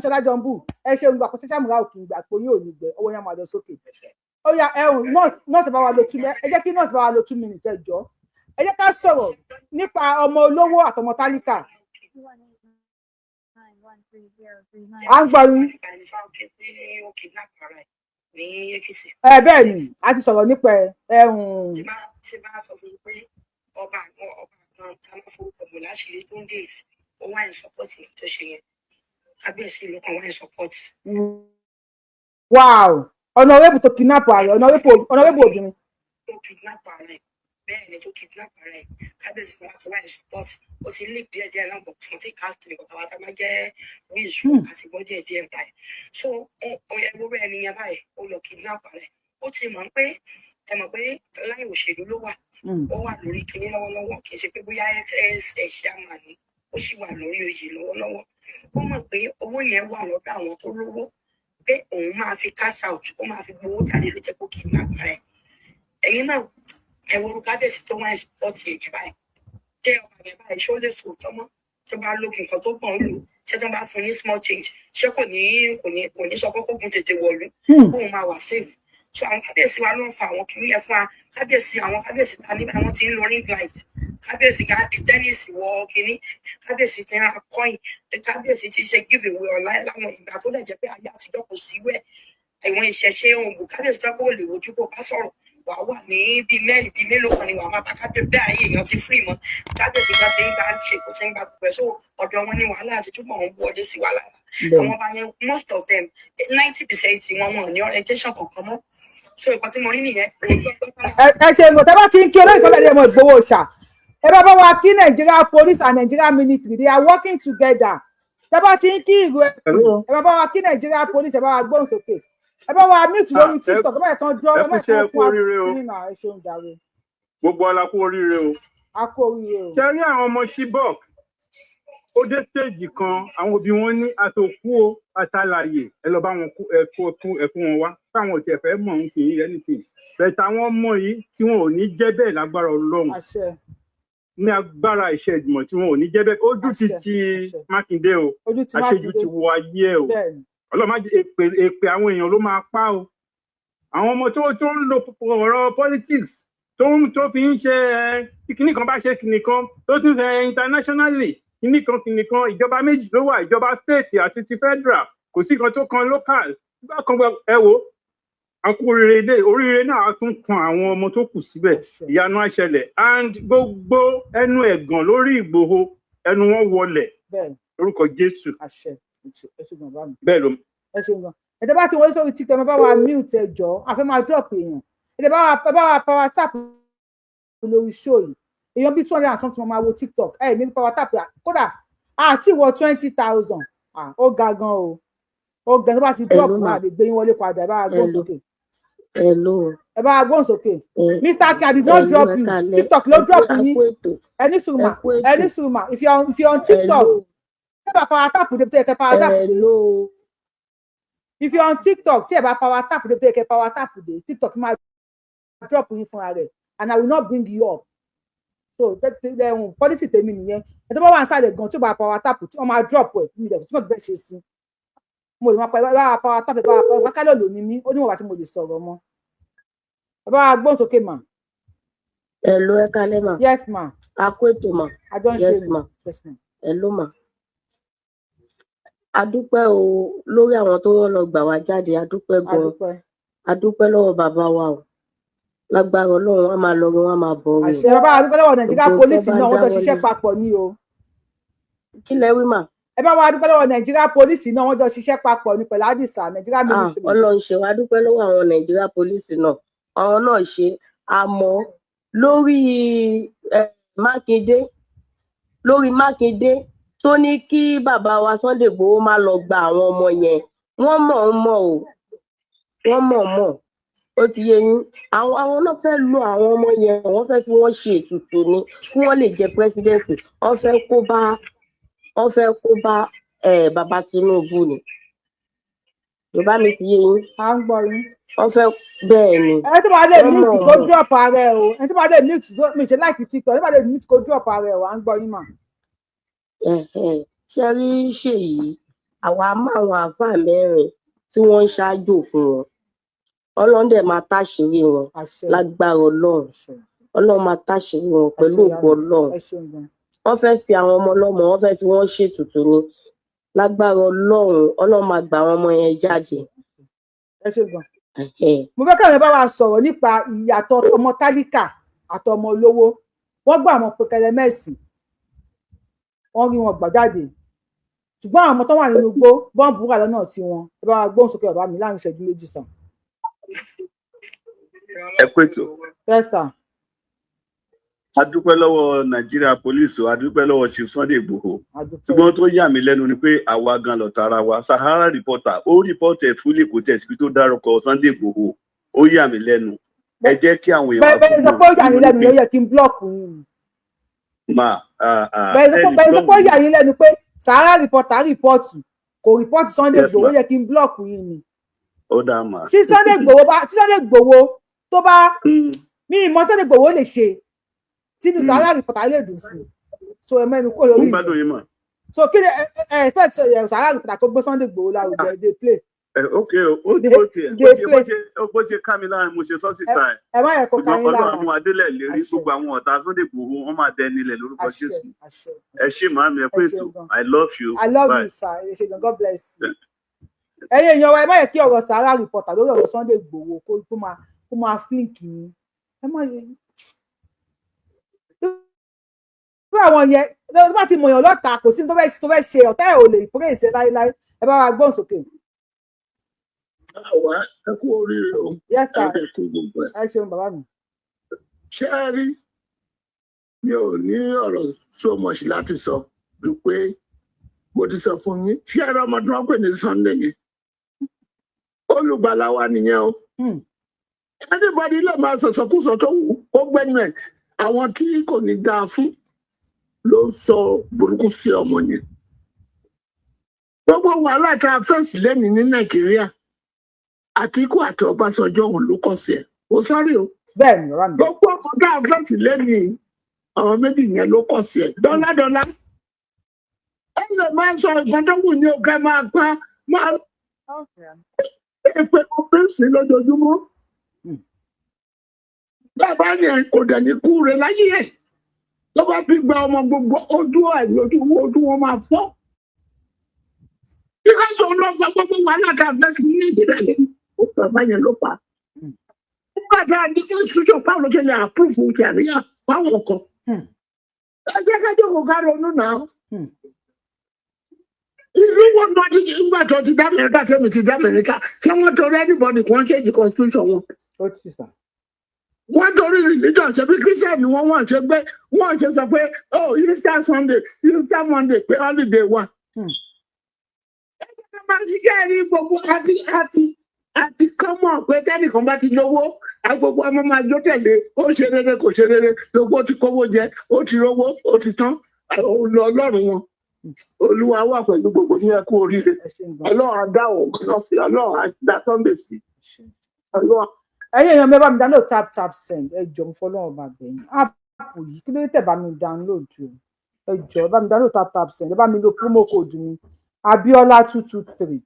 Ṣọlá Jọ̀ǹbù ẹ ṣe olùgbà kó tẹ́tẹ́ múra òkè ìgbà pé yóò ní gbẹ owó yẹn máa lọ sókè. Ó yá ẹ̀hún nọ́ọ̀sì bá wa lo 2 minutes ẹ jẹ́ kí nọ́ọ̀sì bá wa lo 2 minutes ẹ jọ. Ẹ jẹ́ ká sọ̀rọ̀ nípa ọmọ olówó àtọmọ tálíkà. À ń gbọ́ yín. Bẹ́ẹ̀ ni a ti sọ̀rọ̀ nípa ẹ̀hún. Tí bá sọ fún mi pé ọba kan ká má forúkọ bò láṣìírí tó ń dé èsì ó wá ní sọpọ́tì tó ṣe yẹn kábíyèsí ìlú kan wá ní sọpọ́tì. Wow ọ̀nàrẹ́bù tó kidnap ààrẹ ọ̀nàrẹ́bù obìnrin. Tó kidnap ààrẹ bẹ́ẹ̀ ni tó kidnap ààrẹ kábíyèsí kan wá tó wá ní sọpọ́tì ó ti lé díẹ̀ náà bọ̀ fún tí káàkiri bọ̀ táwa tá máa jẹ́ wíṣù àti gbọ́ díẹ̀ báyìí so ọ̀yẹ́ gbogbo ẹni yẹn báyìí ó lọ kidnap ààrẹ ó ti mọ̀ pé ẹ mọ̀ pé láì òṣèlú ló wà ó wà lórí kinní lọ́wọ́lọ́wọ́ kì í ṣe pé bóyá ẹ̀ṣẹ̀ àmà ni ó sì wà lórí oyè lọ́wọ́lọ́wọ́ ó mọ̀ pé owó yẹn wà lọ́dọ̀ àwọn tó lówó pé òun máa fi cash out ó máa fi gbowó jáde ló jẹ́ kó kidnap rẹ̀ ẹ̀yin náà ẹ̀wọ̀n kábíyèsí tó wá ẹ̀sìpọ́tì èjì báyìí tẹ́ ọba yẹn báyìí ṣó lè fò tọ́mọ́ tó bá lókun nǹkan tó pọ̀ ń lò ṣé tó bá fún ní small change ṣé kò ní sọ pé kógun tètè wọ̀lú kóun máa wà safe so àwọn kábíyèsí wa ló ń fa àwọn kìnìún yẹn fún wa àwọn kábíyèsí ta níbà wọn ti ń lo ring light kábíyèsí ga di tẹ́nísì wọ kínní kábíyèsí ti ra coin kábíyèsí ti ṣe give away ọ̀la láwọn ìgbà tó dẹ̀ jẹ́ pé ayé àtijọ́ kò sí wẹ̀ ìwọ̀n ìṣẹ̀ṣe oògùn kábíyèsí tó kó lè wojú kó bá sọ̀rọ̀ wà wà ní bíi mẹ́rin bíi mélòó kan ni wà máa bá kábíyèsí bẹ́ẹ̀ ayé èèyàn ti free mọ́ kábíyèsí bá ṣe ń bá ṣe kó ṣe ń bá gbogbo ẹ̀ so ọ̀dọ̀ wọn ni wàhálà àti túbọ̀ ń wọlé sí wa lára àwọn bá yẹn most of them 90% wọn ní orientation kankan mọ́ so ìkan tí mo rí nìyẹn. ẹ ṣe mọ̀ tẹ́ bá ti ń kí olóyè sọ́lá ẹ̀mọ́ Ìgbòho ṣá ẹ bá wa kí Nigeria police and Nigeria military they are working together tẹ́ bá ti ń kí ìlú ẹ bá wa kí Nigeria police ẹ bá wa gbóhùn sókè ẹ bá wa mute lórí TikTok ẹ bá yẹ kan jọ ẹ bá yẹ kan fún wa ẹ ṣeun jàre. gbogbo ala kú oríire o. a kú oríire o. ṣe rí àwọn ọmọ Chibok ó dé stéèjì kan àwọn òbí wọn ní àtòkú o àtàlàyé ẹ lọ bá wọn ẹkún wọn wá káwọn ò tiẹ̀ fẹ́ mọ̀ ń fi anything bẹ̀tẹ̀ àwọn ọmọ yìí tí wọn ò ní jẹ́ bẹ́ẹ̀ lágbára Ọlọ́run ní agbára ìṣẹ̀dùmọ̀ tí wọn ò ní jẹ́ bẹ́ẹ̀ ojú ti Mákindé o àṣejù ti wọ ayé o Ọlọ́run má jẹ́ èpè àwọn èèyàn ló máa pa o àwọn ọmọ tó ń lo ọ̀rọ̀ politics tó fi ń ṣe kíní kan bá ṣe kíní kan tó tún ṣe internationally kíní kan ìjọba méjì ló wà ìjọba state àti ti federal kò sí kan tó kan local bákan ẹ wo akóríire dé oríire náà á tún kan àwọn ọmọ tó kù síbẹ̀ ìyanu á ṣẹlẹ̀ and gbogbo ẹnu ẹ̀gàn lórí Ìgbòho ẹnu wọn wọlẹ̀ lórúkọ Jésù. Bẹ́ẹ̀ ló. ẹ ṣeun gan ẹ̀dẹ̀ bá ti wọlé sórí TikTok ẹ bá wa mute ẹjọ́ àfẹ́ máa drop èèyàn ẹ̀dẹ̀ bá wa power tap lórí show yìí èèyàn bí 200 and something máa wo TikTok ẹ̀ ní power tap kódà àti wọ 20,000 ó ga gan o ó ga tó bá ti drop máa lè gbé yín wọlé padà ẹ bá wa gbóhùn sókè. ẹ bá wa gbóhùn sókè Mr. Akin I did not drop you TikTok ló drop yín ẹni sùnmà if you're on TikTok ẹ bá power tap dé tó yẹ kẹ́ power tap dé. If you're on TikTok, tí ẹ bá power tap dé tó yẹ kẹ́ power tap dé TikTok máa drop yín fúnra rẹ̀ and I will not bring you up. So policy tèmi nìyẹn ẹ tó bá wà nísàlẹ̀ gan tí ó bá power tap tí wọ́n máa drop ẹ̀ ní ìdẹ̀kùn tí wọ́n ti fẹ́ ṣe sí mo lè máa pa power tap ẹ̀ bá wa kálọ̀ lò ní mí ó ní wọ́n wá tí mo lè sọ̀rọ̀ mọ́ ẹ bá wa gbóhùn sókè mà. Hello, ẹ kálẹ́ mà. Yes ma. A kó ètò mà. Yes ma. Hello mà. A dúpẹ́ o lórí àwọn tó wọ́n lọ gbà wá jáde a dúpẹ́ gan-an a dúpẹ́ lọ́wọ́ bàbá wa o lágbára Ọlọ́run wọn máa lọ wọn máa bọ̀ o. àṣẹ bàbá a dúpẹ́ lọ́wọ́ Nàìjíríà pólísì náà wọ́n jọ ṣiṣẹ́ papọ̀ ní o. kí lẹ wí mà. ẹ bá wa dúpẹ́ lọ́wọ́ Nàìjíríà pólísì náà wọ́n jọ ṣiṣẹ́ papọ̀ ní pẹ̀lú àdìsá Nàìjíríà mílítírì. Ọlọ́run ṣe wá dúpẹ́ lọ́wọ́ àwọn Nàìjíríà pólísì náà àwọn náà ṣe àmọ́ lórí Mákindé tó ní kí bàbá wa Sunday Igboho má lọ gba àwọn ọmọ yẹn wọ́n mọ̀ ó ti yé yín àwọn náà fẹ́ lo àwọn ọmọ yẹn wọ́n fẹ́ fi wọ́n ṣe ètùtù ni kí wọ́n lè jẹ pírẹsidẹǹtì wọ́n fẹ́ kó bá bàbá Tinubu ni yorùbá mi ti yé yín. à ń gbọ́ yín. wọ́n fẹ́ bẹ́ẹ̀ ni. ẹni tó bá lè mute kó drop ara ẹ o ẹni tó bá lè mute mi ṣe láìkí TikTok ẹni tó bá lè mute kó drop ara ẹ o à ń gbọ́ yín mà. ṣe rí ṣèyí àwa máa wọn àáfàá mẹ́rin tí wọ́n ń ṣáájò fún wọn Ọlọ́run dẹ̀ máa táṣìírí wọn lágbára Ọlọ́run máa táṣìírí wọn pẹ̀lú ògo Ọlọ́run wọ́n fẹ́ fi àwọn ọmọ ọlọ́mọ wọ́n fẹ́ fi wọ́n ṣètùtù ni lágbára Ọlọ́run máa gbà àwọn ọmọ yẹn jáde. mo fẹ́ káwọn bá wa sọ̀rọ̀ nípa ìyàtọ̀ ọmọ tálíkà àtọmọ olówó wọ́n gbọ́ àwọn pẹkẹlẹ mẹ́sìn wọ́n rí wọn gbà jáde ṣùgbọ́n àwọn ọmọ tó wà nínú igbó bọ́ǹbù wà lọ́nà tí wọn ẹ bá wa gbóhùn sókè bàbá mi láàrin ìṣẹ́jú méjì sàn. ẹ pètò. Pẹ́sà. a dúpẹ́ lọ́wọ́ Nàìjíríà pólísì a dúpẹ́ lọ́wọ́ Chief Sunday Igboho ṣùgbọ́n tó yà mí lẹ́nu ni pé àwa gan lọ̀tá ara wa Sahara reporter ó rìpọ́tẹ̀ fúlẹ̀ kò tẹ̀ síbi tó dárúkọ Sunday Igboho ó yà mí lẹ́nu ẹ jẹ́ kí àwọn èèyàn. bẹ́ẹ̀ sọ pé ó yà mí lẹ́nu ló yẹ kí n blọọkù yín. bẹ́ẹ̀ sọ pé ó yà yín lẹ́nu pé Sahara reporter rìpọ́ọ̀tù kò rìpọ́ọ̀tù Sunday Igboho ó yẹ kí n blọọkù yín ni. ó dáa mà. tí Sunday Igboho tó bá mi ìmọ̀ Sunday Igboho lè ṣe tí ní Sahara reporter lè dùn sí so ẹ mẹ́nu kó lórí ìlú so kí ni ẹ fẹ́ sọ Sahara reporter tó gbé Sunday Igboho lárugẹ dey play. ok ó bó ṣe ká mi lára mo ṣe sọ síta ẹ má yẹ kó ká mi lára ọlọ́run àwọn adélẹ̀ lérí gbogbo àwọn ọ̀tá Sunday Igboho wọ́n máa dẹni ilẹ̀ lórúkọ Jésù ẹ ṣé màámi ẹ pé ètò I love you. I love you sir ẹ ṣé gan God bless you. ẹ̀yin èèyàn wa ẹ má yẹ kí ọ̀rọ̀ Sahara reporter lórí ọ̀rọ̀ Sunday Igboho kó máa flink yín ẹ má yẹ fún àwọn yẹn tó bá ti mọ̀yàn lọ́ta kò sí tó fẹ́ ṣe ọ̀tá ẹ̀ ò lè ìpínlẹ̀ ìṣe láéláé ẹ bá wa gbọ́n sókè. àwa ẹ kú oríire o ẹ kú gbogbo ẹ. ẹ ṣeun bàbá mi. ṣé ẹ rí mi ò ní ọ̀rọ̀ so much láti sọ ju pé mo ti sọ fún yín ṣé ẹ rí ọmọ tí wọ́n pè ní Sunday yìí olùgbàlà wa nìyẹn o. anybody lè máa sọ̀sọ̀kúsọ tó wù kó gbẹ́nu ẹ̀ àwọn tí kò ní dáa fún ló sọ burúkú sí ọmọ yẹn. gbogbo wàhálà tá a fèsì lẹ́nìí ní Nàìjíríà Àtíkù àti Ọbásanjọ́ òun ló kọ́ sí ẹ̀ o sọ́rí o. bẹ́ẹ̀ni ọ̀rá mi. gbogbo ọmọ tá a fèsì lẹ́nìí àwọn méjì yẹn ló kọ́ sí ẹ̀ dọ́là ẹ lè máa sọ nǹkan tó wù ní ọ̀gá máa pa máa èpè kọ́pẹ́sì lójoojúmọ́. bàbá yẹn kò dẹ̀ ní kú rẹ̀ láyé ẹ̀ tó bá fi gba ọmọ gbogbo ojú wọn máa fọ́. ìkàsọ̀ lọ fọ gbogbo wàhálà tá a fẹ́ sí ní Nàìjíríà lẹ́nu ó bàbá yẹn ló pa nígbà tí a ní constitution báwo ló ṣe lè approve kẹríà fáwọn kan ẹ jẹ́ ká jókòó ká ronú náà ìlú wọn náà ti nígbà tó ti dá Amẹ́ríkà tẹ́mi ti dá Amẹ́ríkà ṣé wọ́n torí anybody kan change constitution wọn wọ́n torí religion ṣe bí Christian ni wọ́n ṣe gbé wọ́n ṣe sọ pé oh Easter Sunday Easter Monday pé holiday wà ẹ jẹ́ ká máa ṣiṣẹ́ rí gbogbo àti kọ́mọ̀ pé tẹ́nìkan bá ti lówó agbogbo ọmọ máa jó tẹ̀lé ó ṣe rere kò ṣe rere gbogbo ti kówó jẹ ó ti rówó ó ti tán Ọlọ́run wọn Olúwa wà pẹ̀lú gbogbo ní ẹkú oríire Ọlọ́run adá ògùn náà sí Ọlọ́run adá Sunday sí Ọlọ́run. ẹ̀yin èèyàn mẹ́bàá mi download tap send ẹ jọ̀ọ́ fọlọ́run bá bẹ̀yìn áàpù yìí kí ló dé tẹ̀ bá mi download ẹ jọ̀ọ́ bá mi download tap send ẹ bá mi lo promo code mi Abiola 223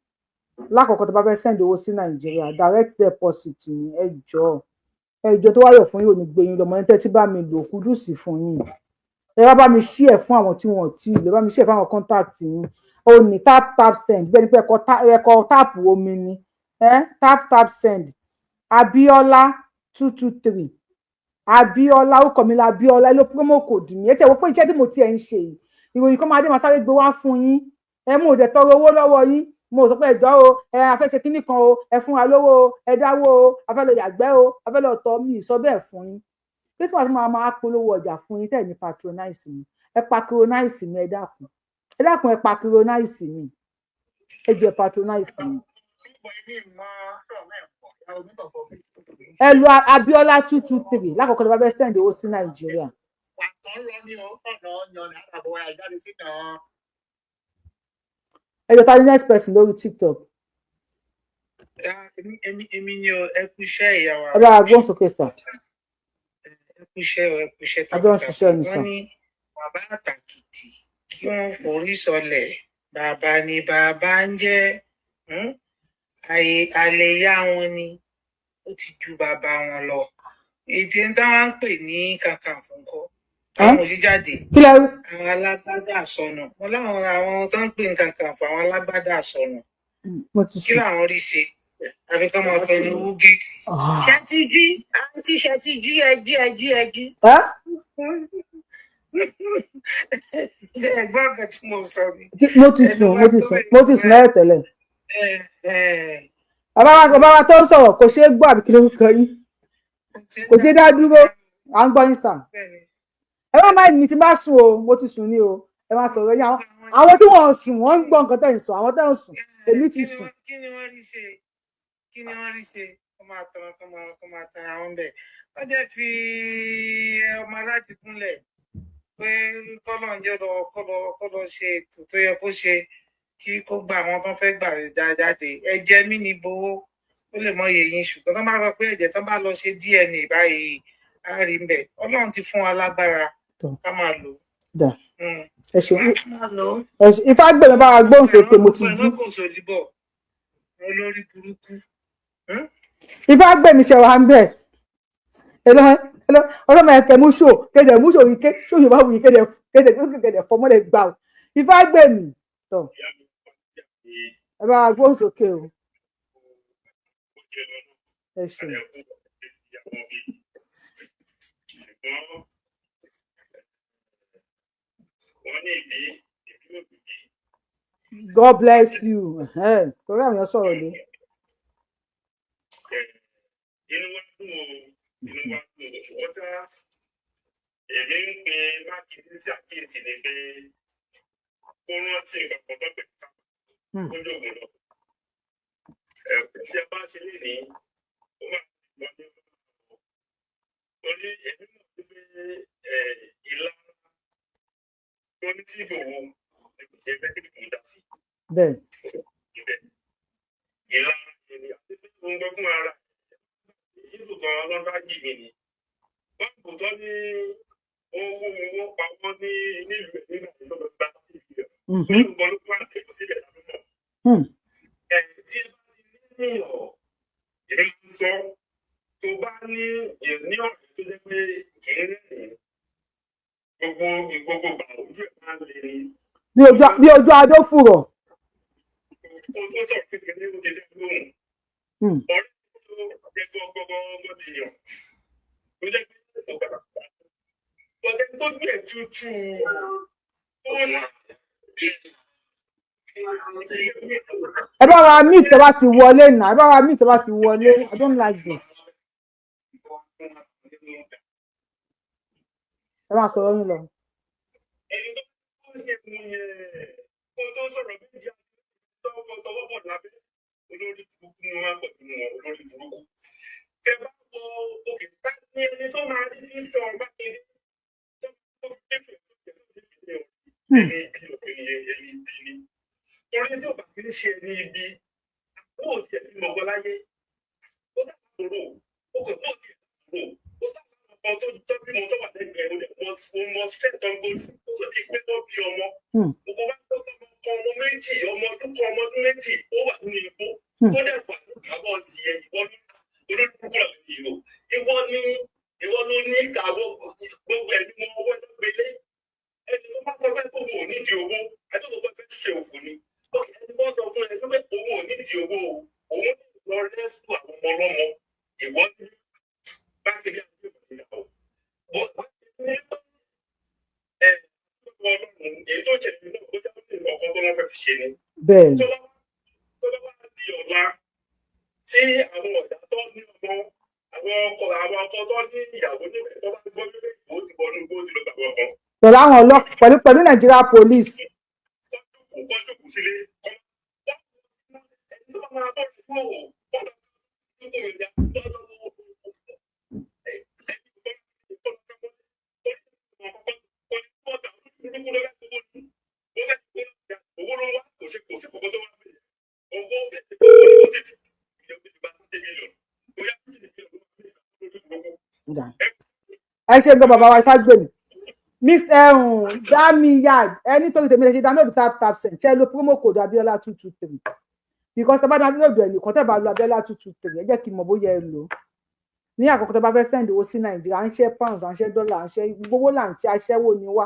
lákọ̀ọ́kọ́ tó bá fẹ́ send owó sí Nàìjíríà direct deposit ni ẹ jọ̀ọ́ tó wáyọ̀ fún yín ò ní gbé yín lọ́mọ ní tẹ́tí bá mi lò kúdùsì fún yín ẹ bá mi share fún àwọn tí wọn ò tí ì lè bá mi share fún àwọn contact yín ò ní tap send bẹ́ẹ̀ ni pé ẹ̀kọ́ tap omi ni tap send Abiola 223 Abiola ó kọ mi la Abiola ẹ ló promo code mi ẹ tẹ wọ́n pé iṣẹ́ tí mo ti ẹ̀ ń ṣe yìí ìròyìn kan máa dé máa sáré gbé wá fún yín ẹ mú òde tọrọ owó lọ́wọ́ yín mo sọ pé ẹjọ́ o ẹ afẹ́ ṣe kínní kan o ẹ fún wa lówó o ẹ dáwó o afẹ́ lọ yàgbẹ́ o afẹ́ lọ tọ́ mi sọ bẹ́ẹ̀ fún yín bí tí wọ́n máa polówó ọjà fún yín tẹ̀ ní patronize mi ẹ patronize mi ẹ dákun ẹ patronize mi ẹ jẹ́ patronize mi. ẹ lu Abiola 223 lákòókò tó bá fẹ́ send owó sí Nàìjíríà. ẹ jọ ta ni next person lórí TikTok. èmi ni ẹ kú iṣẹ́ ìyàwó. ẹ bá a gbóhùn sókè sà. ẹ kú iṣẹ́ tó kà wọ́n ní bàbá àtàkìtì kí wọ́n forí sọlẹ̀ bàbá ni bàbá ń jẹ́ àlè yá wọn ni ó ti ju bàbá wọn lọ èdè táwọn ń pè ní kàkànfò ńkọ́ àwọn òṣìjáde àwọn alágbádá àsọnù wọn láwọn àwọn tó ń pè ní kàkànfò àwọn alágbádá àsọnù kí làwọn rí ṣe àfi kọ́ máa pẹ̀lú wúgẹ́ẹ̀tì ṣẹ́tí ẹjí. ẹgbọ́n kan tí mo sọ ni. mo ti sùn ẹ̀ tẹ́lẹ̀. bàbá wa tó ń sọ̀rọ̀ kò ṣeé gbọ́ àbí kí ló ń kọ yín kò ṣeé dá dúró à ń gbọ́ yín sà. ẹ má máa ní tí bá sùn o mo ti sùn ní o ẹ má sọ̀rọ̀ yín àwọn tí wọ́n sùn wọ́n ń gbọ́ nǹkan tẹ̀ ń sọ àwọn tẹ̀ ń sùn èmi ti sùn. kí ni wọ́n rí ṣe kó máa tan àwọn bẹ́ẹ̀ wọ́n jẹ́ fi ọmọ aláàjì kúnlẹ̀ pé kọ́lọ̀ ń jẹ́ kó lọ ṣe ètò tó yẹ kó ṣe kí kó gba àwọn tó fẹ́ gbà jáde ẹ̀jẹ̀ mi ní gbowó ó lè mọ iye yín ṣùgbọ́n tó bá sọ pé ẹ̀jẹ̀ tó bá lọ ṣe DNA báyìí á rí ń bẹ̀ Ọlọ́run ti fún wa lágbára ká máa lò. ẹ ṣeun ifá gbẹ̀mí bá wa gbóhùn sókè mo ti jí. olórí burúkú. ifá gbẹ̀mí ṣe wà ń bẹ̀ ọlọ́mọ ẹ̀kẹ́ mú ṣò kéde mú ṣò ike ṣò Yorùbá wuyì kéde fọmọlẹ̀ gbà ó ifá gbẹ̀mí tọ̀ ẹ bá wa gbóhùn sókè o ẹ ṣeun. God bless you. Torí àwọn èèyàn sọ̀rọ̀ lé. Inú wa dùn o, ọjà èmi ń pe Mákindé sí àkíyèsí ni pé kó rántí nǹkan kan tó pè ká lójú ògùn lọ. Tí ẹ bá ṣe lè ní, ó máa ń wọlé torí èmi mọ̀ pé ìlànà tó ní tí Ìgbòho ni kò ṣe fẹ́ kí kò dá sí. Bẹ́ẹ̀. Ìlànà ènìyàn tó ń gbọ́ fún ara yíṣù kan lọ́dá jì mí ni. Báńkù tó ní owó pamọ́ ní nílùú ẹ̀ nígbà tó lọ sí bá sí ìlú ẹ̀. Ní ìgbọ́n ló máa ń ṣe kó síbẹ̀ lábẹ́ mọ̀. Tí ẹ bá ti ní ìyọ̀ èmi ń sọ tó bá ní ọ̀rẹ́ tó jẹ́ pé kì í rìn gbogbo gbà ojú ẹ̀ máa ń lè rí. Bí ojú adó fùrọ̀. Ó tó kékeré ó ti dé lóhùn. Ọ̀rẹ́ tó ẹ bá wa meet tó bá ti wọlé nà ẹ bá wa meet tó bá ti wọlé I don't like this. ẹ máa sọ̀rọ̀ yín lọ. olórí burúkú ni wọn pẹ̀lú wọn olórí burúkú tẹ bá wọ òkè tá ní ẹni tó máa rí ní sọ ọba kiri tó fi dé fún ẹni ibi òkèlè ẹni ibi ni torí tí ọba kiri ṣe ẹni ibi ó ti ẹni mọ̀gbọ́n láyé ó sábà lóró ó kò tó ti ẹni lóró ó sábà ọmọ tó bímọ tó wà lẹ́gbẹ̀ẹ́ ọmọ straight on goal ó tó di pé tó bí ọmọ gbogbo wa tó ọmọ méjì ọmọ ọdún kan ọmọ ọdún méjì ó wà nínú igbó tó dẹ̀ wà ní ìkáwọ́ tiẹ̀ ìwọ ní olódùkú lọ ìlú ìwọ ló ní ìkáwọ́ gbogbo ẹni mọ owó ẹni gbélé ẹni tó bá sọ pé owó ò nídìí owó ẹni tó bá fẹ́ ṣe òfò ni ẹni wọ́n sọ fún ẹni pé owó ò nídìí owó òun lọ rẹ́sù àwọn ọmọ ọlọ́mọ ìwọ ní bá ti rí àwọn ìyàwó èyí tó jẹ́ nínú ó jáwé nínú ọkọ tó wọ́n fẹ́ fi ṣe ni. bẹ́ẹ̀ tó bá wá di ọ̀la tí àwọn ọ̀dà tó ní ọmọ àwọn ọkọ tó ní ìyàwó níbẹ̀ tó bá ti gbọ́ wípé ìbò ti bọ́ ní igbó ti lọ gbàgbọ́ kan. pẹ̀lú àwọn ọlọ́pàá pẹ̀lú Nigeria police. kọjú kù sílé ẹni tó bá máa bọ́ ìlú òwò bọ́ọ̀lù tó kù ìyá ẹ ṣe gbọ́ bàbá wa ifá gbé mi miss Dami-Yard ẹni tó tèmi lè ṣe download tap send ṣe lo promo code Abiola 223 because tẹ́ bá download ẹ̀ nìkan tẹ́ bá lo Abiola 223 ẹ jẹ́ kí n mọ̀ bóyá ẹ lò ní àkọ́kọ́ tẹ́ bá fẹ́ send owó sí Nàìjíríà à ń ṣe pounds à ń ṣe dollar à ń ṣe gbogbo là ń ṣe aṣẹ́wó ni wá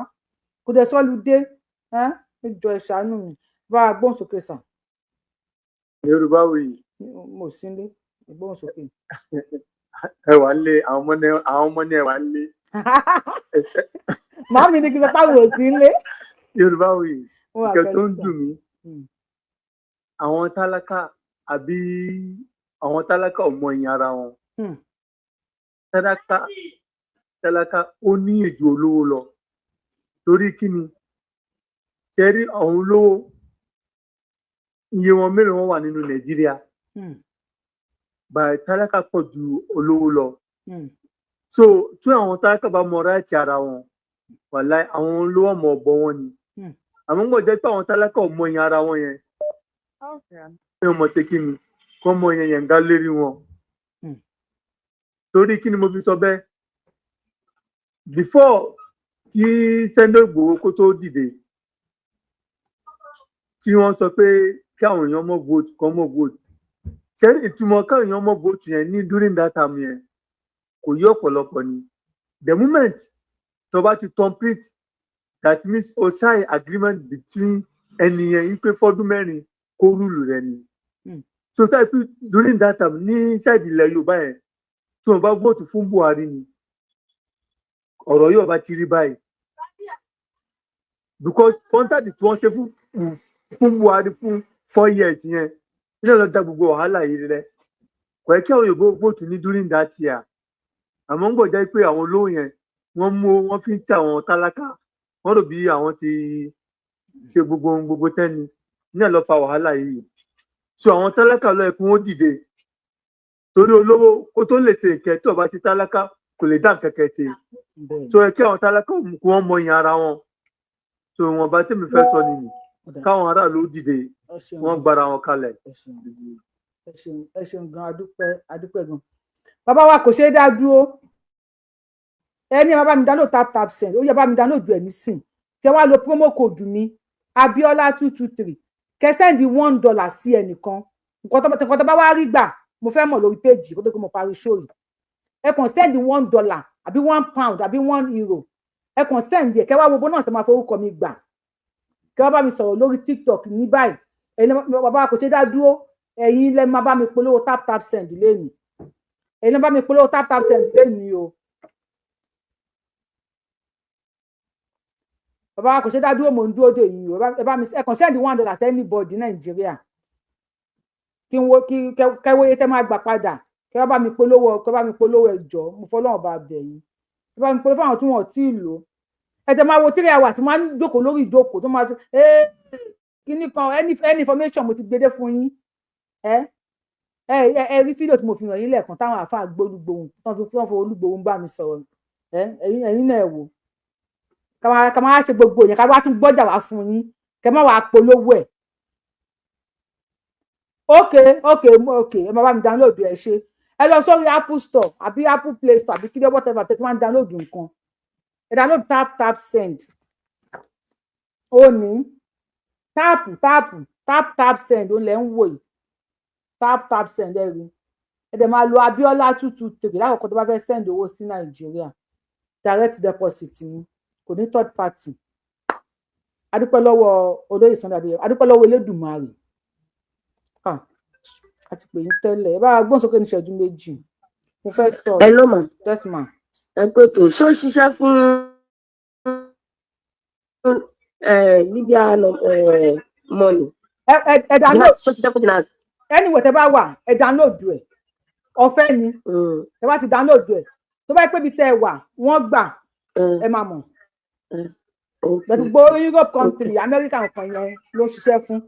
kò dẹ̀ sọ́lù dé ẹjọ́ ẹ ṣàánú mi bá a gbóhùn sókè sàn. Yorubawuyi. mo sí ní gbóhùn sókè. ẹ wà ń lé àwọn ọmọ ní ẹ wà ń lé. màá mi ní kí n sọ pé àwọn ò sí ń lé. Yorubawuyi nǹkan tó ń dùn mí àwọn tálákà àbí àwọn tálákà ò mọ ìyìn ara wọn. tálákà ó ní èjò olówó lọ torí kí ni ṣe rí àwọn olówó iye wọn mélòó wọn wà nínú Nàìjíríà báyìí tálákà pọ̀ ju olówó lọ so tí àwọn tálákà bá mọ ráìtì ara wọn wàláì àwọn olówó ọmọ ọbọ wọn ni àmọ́ ń gbọ́dọ̀ pé àwọn tálákà ò mọ ìyìn ara wọn yẹn ẹ mọ̀ tẹ́ kí ni kọ́ mọ ìyẹn yẹn gá lérí wọn torí kí ni mo fi sọ bẹ́ẹ̀ before tí Sunday Igboho kó tó dìde tí wọ́n sọ pé kí àwọn èèyàn mọ̀ vote kọ́ mọ̀ vote ṣé ìtumọ̀ káwọn èèyàn mọ̀ vote yẹn ní during that time yẹn kò yí ọ̀pọ̀lọpọ̀ ni the moment tó bá ti complete that means o sign agreement between ẹnìyẹn yìí pé fọ́dún mẹ́rin kó rúùlù rẹ ni so táyì pé during that time ní ṣáìdì ilẹ̀ Yorùbá yẹn tí wọ́n bá vote fún Buhari ni ọ̀rọ̀ yóò bá ti rí báyìí because contract tí wọ́n ṣe fún Buhari fún 4 years yẹn ní ọ̀nà da gbogbo wàhálà yìí rẹ kò yẹ kí àwọn Yorùbá vote ní during that year àmọ́ ń gbọ́ jẹ́ pé àwọn olówó yẹn wọ́n fi ń tẹ àwọn tálákà wọ́n rò bí àwọn ti ṣe gbogbo tẹ́ni ní ẹ̀ lọ fa wàhálà yìí so àwọn tálákà lọ ẹkùn ó dìde torí olówó kó tó lè ṣe ìkẹ́ tí ọba ti tálákà kò lè dá kẹ̀kẹ́ ṣe so ẹ kí àwọn tálákà kó wọ́n mọ ìyìn ara wọn so wọn bá tèmi fẹ́ sọ nìyí káwọn aráàlú dìde wọ́n gbára wọn kalẹ̀. ẹ ṣeun gan adúpẹ́ gan bàbá wa kò ṣeé dá dúró ẹni ẹ bá mi download tap send ó yẹ bá mi download ẹ nísìn kẹ wá lo promo code mi Abiola 223 kẹ send $1 sí ẹnìkan nǹkan tó bá wá rí gbà mo fẹ́ mọ̀ lórí péjì kó tó kó mo parí show yìí ẹ kàn send $1 àbí £1 àbí €1 ẹ kàn send yẹ kẹ wá gbogbo náà tó máa forúkọ mi gbà kẹ wá bá mi sọ̀rọ̀ lórí TikTok ní báyìí ẹ̀yin bàbá kò ṣe dá dúró ẹ̀yin lẹ máa bá mi polówó tap send lẹ́nu èyí ló bá mi polówó tap send lẹ́yìn o. bàbá kò ṣe dá dúró mò ń dúró dè yìí o ẹ bá mi ẹ kàn send $1 sí anybody Nàìjíríà kí n wo kí kẹwòye tẹ máa gbà padà kẹ bá mi polówó ẹjọ́ mo fọlọ́run bá bẹ̀ yín ẹ bá mi polówó fáwọn tí wọn ò tí ì lò ẹ tẹ máa wo 3 hours tí máa ń jókòó lórí ìjókòó tó máa kíní kan any information mo ti gbédé fún yín ẹ rí fídíò tí mo fi hàn yín lẹ́ẹ̀kan táwọn àáfàá gbólúgbòhùn tán fi olúgbòhùn bá mi sọ̀rọ̀ ẹ̀yin náà wò ká máa ṣe gbogbo yẹn ká wá tún gbọ́jà wá fún yín kẹ má wàá polówó ẹ̀. ok ẹ máa bá mi download ẹ ṣe ẹ lọ sórí Apple Store àbí Apple Play Store àbí kílẹ̀ whatever tẹ́ ti máa ń download nǹkan ẹ download tap send ó ní tap send ó lẹ̀ ń wò yìí tap send ẹ rí ẹ dẹ̀ máa lo Abiola 223 lákòókò tó bá fẹ́ send owó sí Nàìjíríà direct deposit ni kò ní third party adúpẹ́ lọ́wọ́ olóyè Sunday Adéyẹmọ adúpẹ́ lọ́wọ́ Elédùmarè àti pé yín tẹ́lẹ̀ ẹ bá gbọ́n sókè ní ìṣẹ́jú méjì mo fẹ́ tọ̀ ẹ ló mà yes ma ẹ pé tó ṣó ṣiṣẹ́ fún Libya money ẹ download ṣó ṣiṣẹ́ fún dinas. anyway tẹ bá wà ẹ download ẹ ọ̀fẹ́ ni tẹ bá ti download ẹ tó bá pé bí tẹ ẹ wà wọ́n gbà ẹ máa mọ̀ gbogbo Europe country America nǹkan yẹn ló ṣiṣẹ́ fún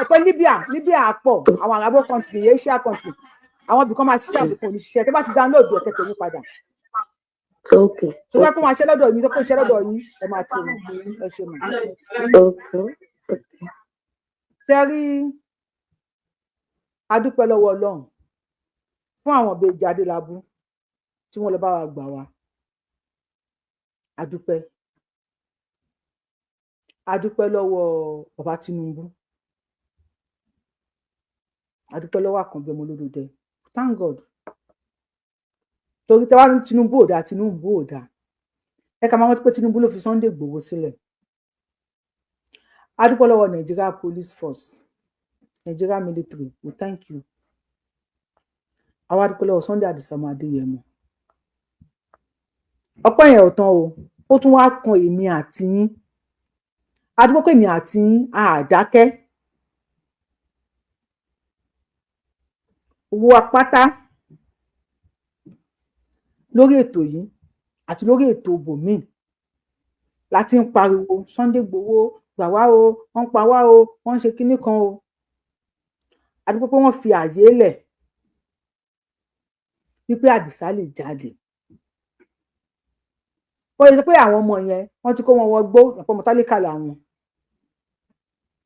pé Libya pọ̀ àwọn Arabo country Asia country àwọn ibìkan máa ṣiṣẹ́ àbùkù ní ṣiṣẹ́ tẹ bá ti download ẹ kẹtẹ yín padà tó bá kó máa ṣe lọ́dọ̀ yín tó kó ṣe lọ́dọ̀ yín ẹ máa ti rìn ẹ ṣe mọ̀. ṣe rí adúpẹ́ lọ́wọ́ Ọlọ́run fún àwọn ìbejì Adélabú tí wọ́n lọ bá wa gbà wá adúpẹ́ lọ́wọ́ bàbá Tinubu adúpẹ́ lọ́wọ́ Àkànbí ọmọ Olódòdẹ thank God torí tí wàá ní Tinubu ò dáa ẹ ká máa rántí pé Tinubu ló fi Sunday Igboho sílẹ̀ adúpẹ́ lọ́wọ́ Nigeria Police Force Nigeria military we thank you àwa adúpẹ́ lọ́wọ́ Sunday Adéyẹmọ Adéyẹmọ ọpẹ́ yẹn ò tán o ó tún wá kan èmi àti yín adúpẹ́ pé èmi àti yín àdákẹ́ owó apáta lórí ètò yìí àti lórí ètò bòmíì láti ń pariwo Sunday Igboho gbà wá o wọ́n pa wá o wọ́n ṣe kinní kan o adúpẹ́ pé wọ́n fi àyè lẹ̀ wípé Àdìsá lè jáde ó yẹ pé àwọn ọmọ yẹn wọ́n ti kó wọn wọgbó ẹ̀pọ̀ mọ́tálíkà làwọn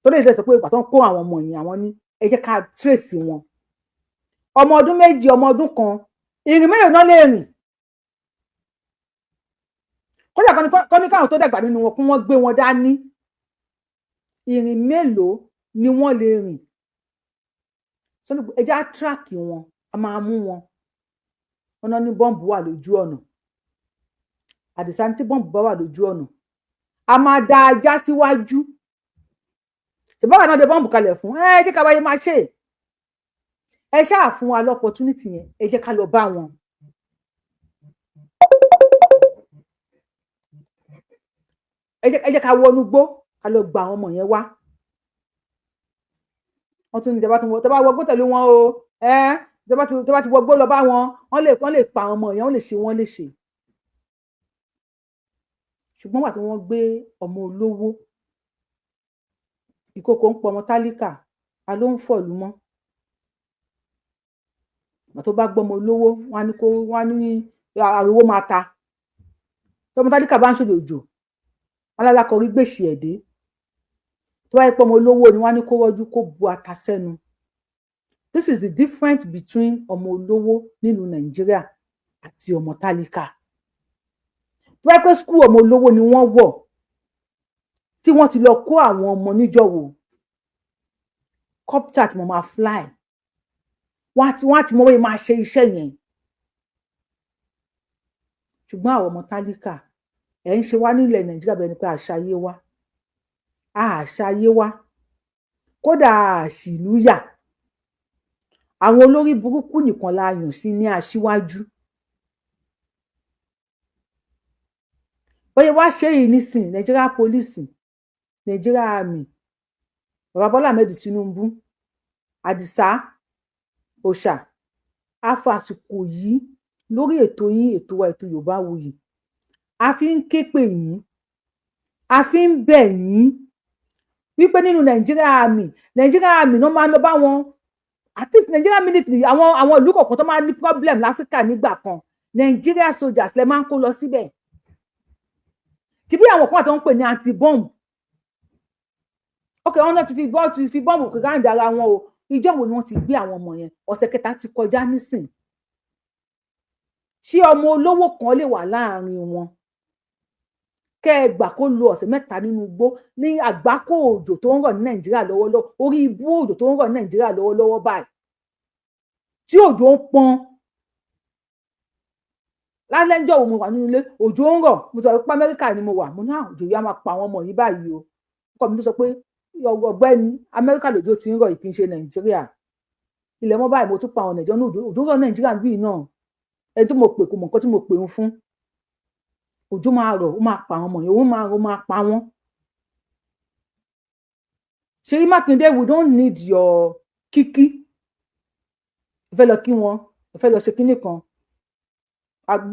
tó lè dẹ̀ sọ pé ìgbà tó ń kó àwọn ọmọ yẹn àwọn ní ẹ jẹ́ ká tírèsì wọn ọmọ ọdún méjì ọmọ ọdún kan ìrìn mélòó náà lè rìn kódà kọ́ni káwọn tó dàgbà nínú wọn kí wọ́n gbé wọn dání ìrìn mélòó ni wọ́n lè rìn ẹ jẹ́ á tíráàkì wọn a máa mú wọn ọ̀nà ní bọ́ǹbù wà lójú ọ̀nà Àdìsá ní tí bọ́ǹbù bá wà lójú ọ̀nà a máa da ajá síwájú ṣùgbọ́n àwọn ọ̀dẹ bọ́ǹbù kalẹ̀ fún ẹ jẹ́ ká wáyé máa ṣe ẹ ṣáà fún wa lọ́pọ̀túnìtì yẹn ẹ jẹ́ ká lọ bá wọn. ẹ jẹ́ ká wọnú gbó ká lọ gba àwọn ọmọ yẹn wá wọ́n tún ní tẹ́ bá wọgbó tẹ̀lé wọn o tẹ́ bá ti wọgbó lọ bá wọn wọ́n lè pa àwọn ọmọ yẹn wọ́n lè ṣe wọ́n léṣe ṣùgbọ́n wà tí wọ́n gbé ọmọ olówó ìkòkò ń pọ ọmọ tálíkà a ló ń fọ̀lú mọ́ àti tó bá gbọ́mọ olówó wọ́n ní ariwo máa ta tọmọ tálíkà bá ń ṣòdò òjò alálákọrí gbèsè ẹ̀dẹ́ tó bá yẹ pé ọmọ olówó ni wọ́n ní kó rọ́jú kó bu ata sẹ́nu. This is the difference between ọmọ olówó nínú Nàìjíríà àti ọmọ tálíkà. Tó bá yẹ pé skul ọmọ olówó ni wọ́n wọ̀ tí wọ́n ti lọ kó àwọn ọmọ níjọ̀wọ́ copter tí mo máa fly wọ́n á ti mọ wọ́n máa ṣe iṣẹ́ yẹn. Ṣùgbọ́n àwọn ọmọ tálíkà ẹ̀ ń ṣe wá nílẹ̀ Nàìjíríà bẹ́ẹ̀ ni pé àṣàyé wa kódà àṣìlú yà àwọn olórí burúkú nìkan la yàn sí ní aṣíwájú. bóyá wá ṣe yìí nísìn Nigeria police, Nigeria army, bàbá Bọ́lá Ahmed Tinubu, Àdìsá Òòṣà, àfàsìkò yìí lórí ètò yín, ètò wa, ètò Yorùbáwùyí, a fi ń ké pè yín, a fi ń bẹ̀ yín wípé nínú Nigeria army náà máa ń lọ bá wọn, at least Nigeria military, àwọn ìlú kọ̀ọ̀kan tó máa ń ní problem láfíríkà nígbà kan, Nigeria soldiers lè máa ń kó lọ síbẹ̀. Tí bí àwọn kan àti wọn pè ní anti-bomb, ok, wọn náà ti fi bọ́ọ̀mù kí gáàndì ara wọn o, ìjọ wo ni wọ́n ti gbé àwọn ọmọ yẹn? Ọ̀sẹ̀ kẹta ti kọjá nísìn. Ṣé ọmọ olówó kan lè wà láàrin wọn kẹ́ ẹ gbà kó lo ọ̀sẹ̀ mẹ́ta nínú igbó ní àgbákò òjò tó ń rọ̀ ní Nàìjíríà lọ́wọ́lọ́wọ́, orí ibú òjò tó ń rọ̀ ní Nàìjíríà lọ́wọ́lọ́wọ́ báyìí, tí òjò ń pọn lálẹ́ ńjọ́ wo mo wà nínú ilé, òjò ń rọ̀, mo sọ pé Amẹ́ríkà ni mo wà, mo ní òjò yìí á máa pa àwọn ọmọ yìí báyìí o. Ọkọ mi tó sọ pé ọ̀gbẹ́ni, Amẹ́ríkà lòjò ti ń rọ̀, kì í ṣe Nàìjíríà. Ilẹ̀ mọ́ báyìí mo tún pa àwọn Nàìjíríà ní òjò rọ̀ Nàìjíríà bíi náà, ẹni tó mo pè kò mọ̀ nǹkan tí mo pè ń fún. Òjò máa rọ̀, ó máa pa àwọn ọmọ yẹn, ó máa pa wọ́n. Ṣèyí Mákindé, we don't need your kíkí. Ẹ fẹ́ lọ kí wọn, ẹ fẹ́ lọ ṣe kinní kan.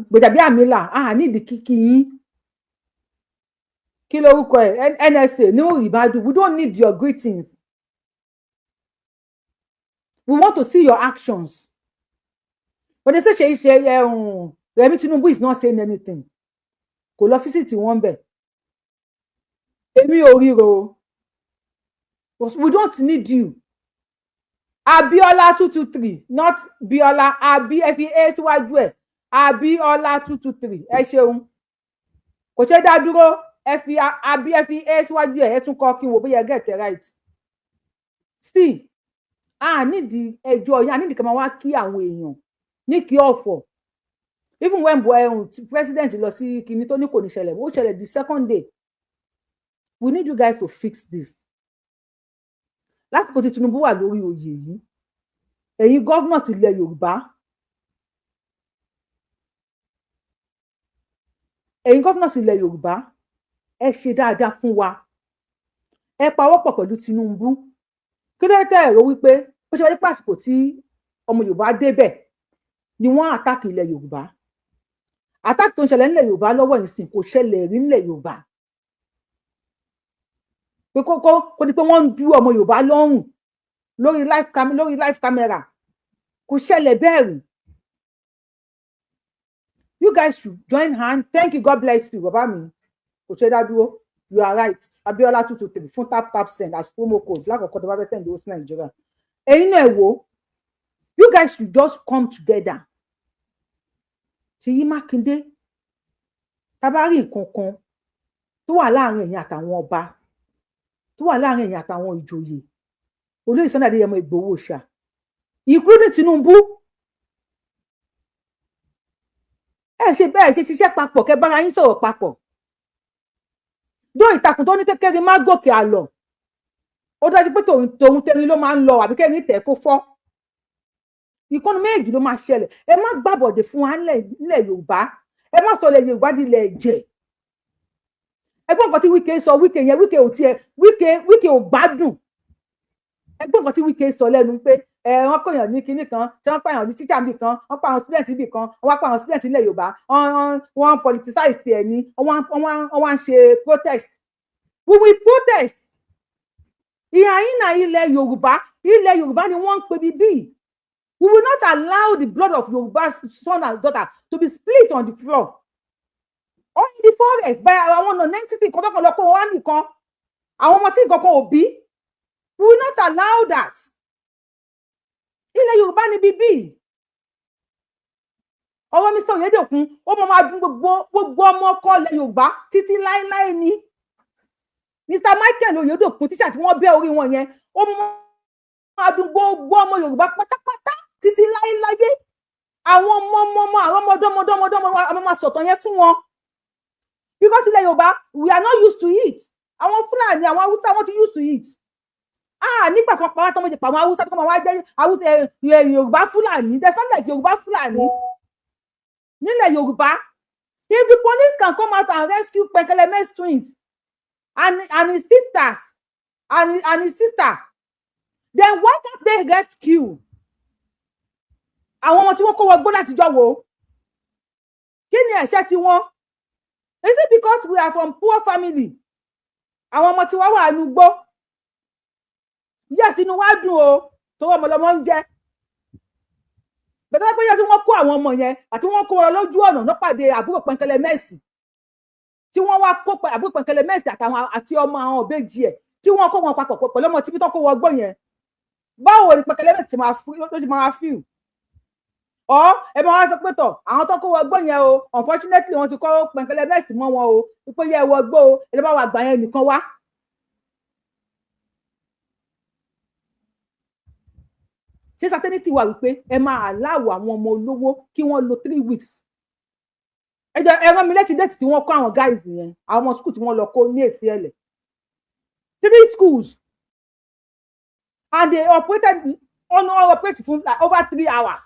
Gbèdàbí àmìlà, nídìí kíkí yín. Kí lórúkọ ẹ̀? NSA ní Yorùbá, we don't need your greetings. We want to see your actions. But they say Remi Tinubu is not saying anything. Kò lọ fíṣítì wọn bẹ̀. Èmi ò ríro. We don't need you. Abiola 223, not Biola, Abi FA síwájú ẹ̀. Abiola 223, ẹ ṣeun. Kò ṣe dá dúró, Abi FA síwájú ẹ̀, ẹ tún kọ́ kí n wò bóyá get it right. Still, nídìí ẹjọ́ yẹn, nídìí kan máa wá kí àwọn èèyàn ní kí ọ̀fọ̀. Even when president lọ sí kinní tó ní kò ní ṣẹlẹ̀, ó ṣẹlẹ̀ the second day. We need you guys to fix this. Lásìkò tí Tinubu wà lórí oyè yìí, ẹ̀yin gọ́vnọ̀ ti ilẹ̀ Yorùbá, ẹ ṣe dáadáa fún wa. Ẹ pawọ́pọ̀ pẹ̀lú Tinubu. Kí ló tẹ́ ẹ̀rọ wípé ó ṣe wáyé pàṣípò tí ọmọ Yorùbá débẹ̀ ni wọ́n àtàkì ilẹ̀ Yorùbá. Àtàkì tó ń ṣẹlẹ̀ nílẹ̀ Yorùbá lọ́wọ́ ìsìn kò ṣẹlẹ̀ rí nílẹ̀ Yorùbá. Pé kó di pé wọ́n ń dú ọmọ Yorùbá lọ́rùn lórí live camera, kò ṣẹlẹ̀ bẹ́ẹ̀ rí. You guys should join hand. Thank you, God bless you, bàbá mi. Kò ṣe dá dúró. You are right. Abiola 223 fún tap send as promo code. Lákòókò tó bá fẹ́ send owó sí Nàìjíríà. Ẹ̀yin náà wò. You guys should just come together. Ṣèyí Mákindé, tá bá rí nǹkan kan tó wà láàrin ẹ̀yin àtàwọn ọba, tó wà láàrin ẹ̀yin àtàwọn ìjòyè, Olóyè Sunday Adéyẹmọ Ìgbòho ṣá, including Tinubu, ẹ ṣe bẹ́ẹ̀ ṣe ṣiṣẹ́ papọ̀, kẹ́ bára yín sọ̀rọ̀ papọ̀. Dó ìtàkùn tó ní kékeré má gòkè àlọ́, ó dájú pé tòun tẹ̀rín ló máa ń lọ, àbí kẹ́rin tẹ̀ kó fọ́. Ìkànnì méjì ló máa ṣẹlẹ̀. Ẹ má gbàbọ̀dẹ̀ fún wa nílẹ̀ Yorùbá. Ẹ má sọ ilẹ̀ Yorùbá di ilẹ̀ ẹ̀jẹ̀. Ẹgbọ́n nǹkan tí Wike sọ, Wike yẹn, Wike ò gbádùn. Ẹgbọ́n nǹkan tí Wike sọ lẹ́nu pé wọ́n kọ̀yàn ní kinní kan, tí wọ́n pààyàn ní tíṣà níbì kan, wọ́n pààyàn student níbì kan, wọ́n pààyàn student nílẹ̀ Yorùbá, wọ́n politicize ẹ̀ ní, wọ́n wá ń ṣe protest. We will protest. Ìhà yín náà ilẹ̀ Yorùbá ni wọ́n ń pè bíbí. We will not allow the blood of Yoruba's son and daughter to be split on the floor or in the forest by àwọn non-entity kọ́tọ́kọ́ lọ́kọ́ wọn wá nìkan. Àwọn ọmọ tí nǹkan kan ò bí. We will not allow that. Ilẹ̀ Yorùbá ni bíbí. Ọwọ́ Mr. Oyedokun, ó máa dùn gbogbo ọmọ ọkọ ilẹ̀ Yorùbá títí láéláé ni. Mr. Michael Oyedokun, tíṣà tí wọ́n bẹ́ orí wọn yẹn, ó máa dùn gbogbo ọmọ Yorùbá pátápátá títí láéláyé. Àwọn ọmọ àwọn ọmọdọ́mọdọ́mọdọ́mọ àwọn máa sọ̀tàn yẹn fún wọn. Because ilẹ̀ Yorùbá, we are not used to it. Àwọn Fúlàní, àwọn Haúsá, wọ́n ti used to it. nígbà kan pa wá tán mo ti pa àwọn Haúsá tó máa wá jẹ́ Haúsá Yorùbá Fúlàní. There's not like Yorùbá Fúlàní nílẹ̀ Yorùbá. If the police can come out and rescue Pekeleme's twins and his sisters and his sister, then why can't they rescue àwọn ọmọ tí wọ́n kó wọgbó láti jọ wò? Kí ni ẹ̀ṣẹ̀ tí wọ́n? Is it because we are from poor family? Àwọn ọmọ tí wọ́n wà nínú igbó. Yes, inú wa dùn o, tó ọmọ lọmọ ń jẹ. Bẹ̀tẹ̀ pé yẹ́sí wọ́n kó àwọn ọmọ yẹn àti wọ́n kó wọn lójú ọ̀nà ló pàdé àbúrò Pẹ̀nkẹ́lẹ́mẹ́sì. Tí wọ́n wá kó àbúrò Pẹ̀nkẹ́lẹ́mẹ́sì àti ọmọ àwọn òbejì ẹ̀ tí wọ́n kó wọn papọ̀ pẹ̀lú ọmọ tí tó kó wọn gbọ́ yẹn. Báwo ni Pẹ̀nkẹ́lẹ́mẹ́sì ti máa feel? Ọ̀ ẹ máa wá sọ pé tọ̀ àwọn tó kó wọn gbọ́ yẹn o, unfortunately wọ́n ti kó Pẹ̀nkẹ́lẹ́mẹ́sì mọ́ wọn o, wípé yẹ wọ́n gbọ́ o, ẹ lè bá wa gbà yẹn nìkan wá. Ṣé certainty wà wípé ẹ máa aláwọ̀ àwọn ọmọ olówó kí wọ́n lo 3 weeks? Ẹ rán mi létí date tí wọ́n kọ́ àwọn guys yẹn, àwọn ọmọ school tí wọ́n lọ kó ní èsì ẹ̀lẹ̀. 3 schools and they operate for like over 3 hours.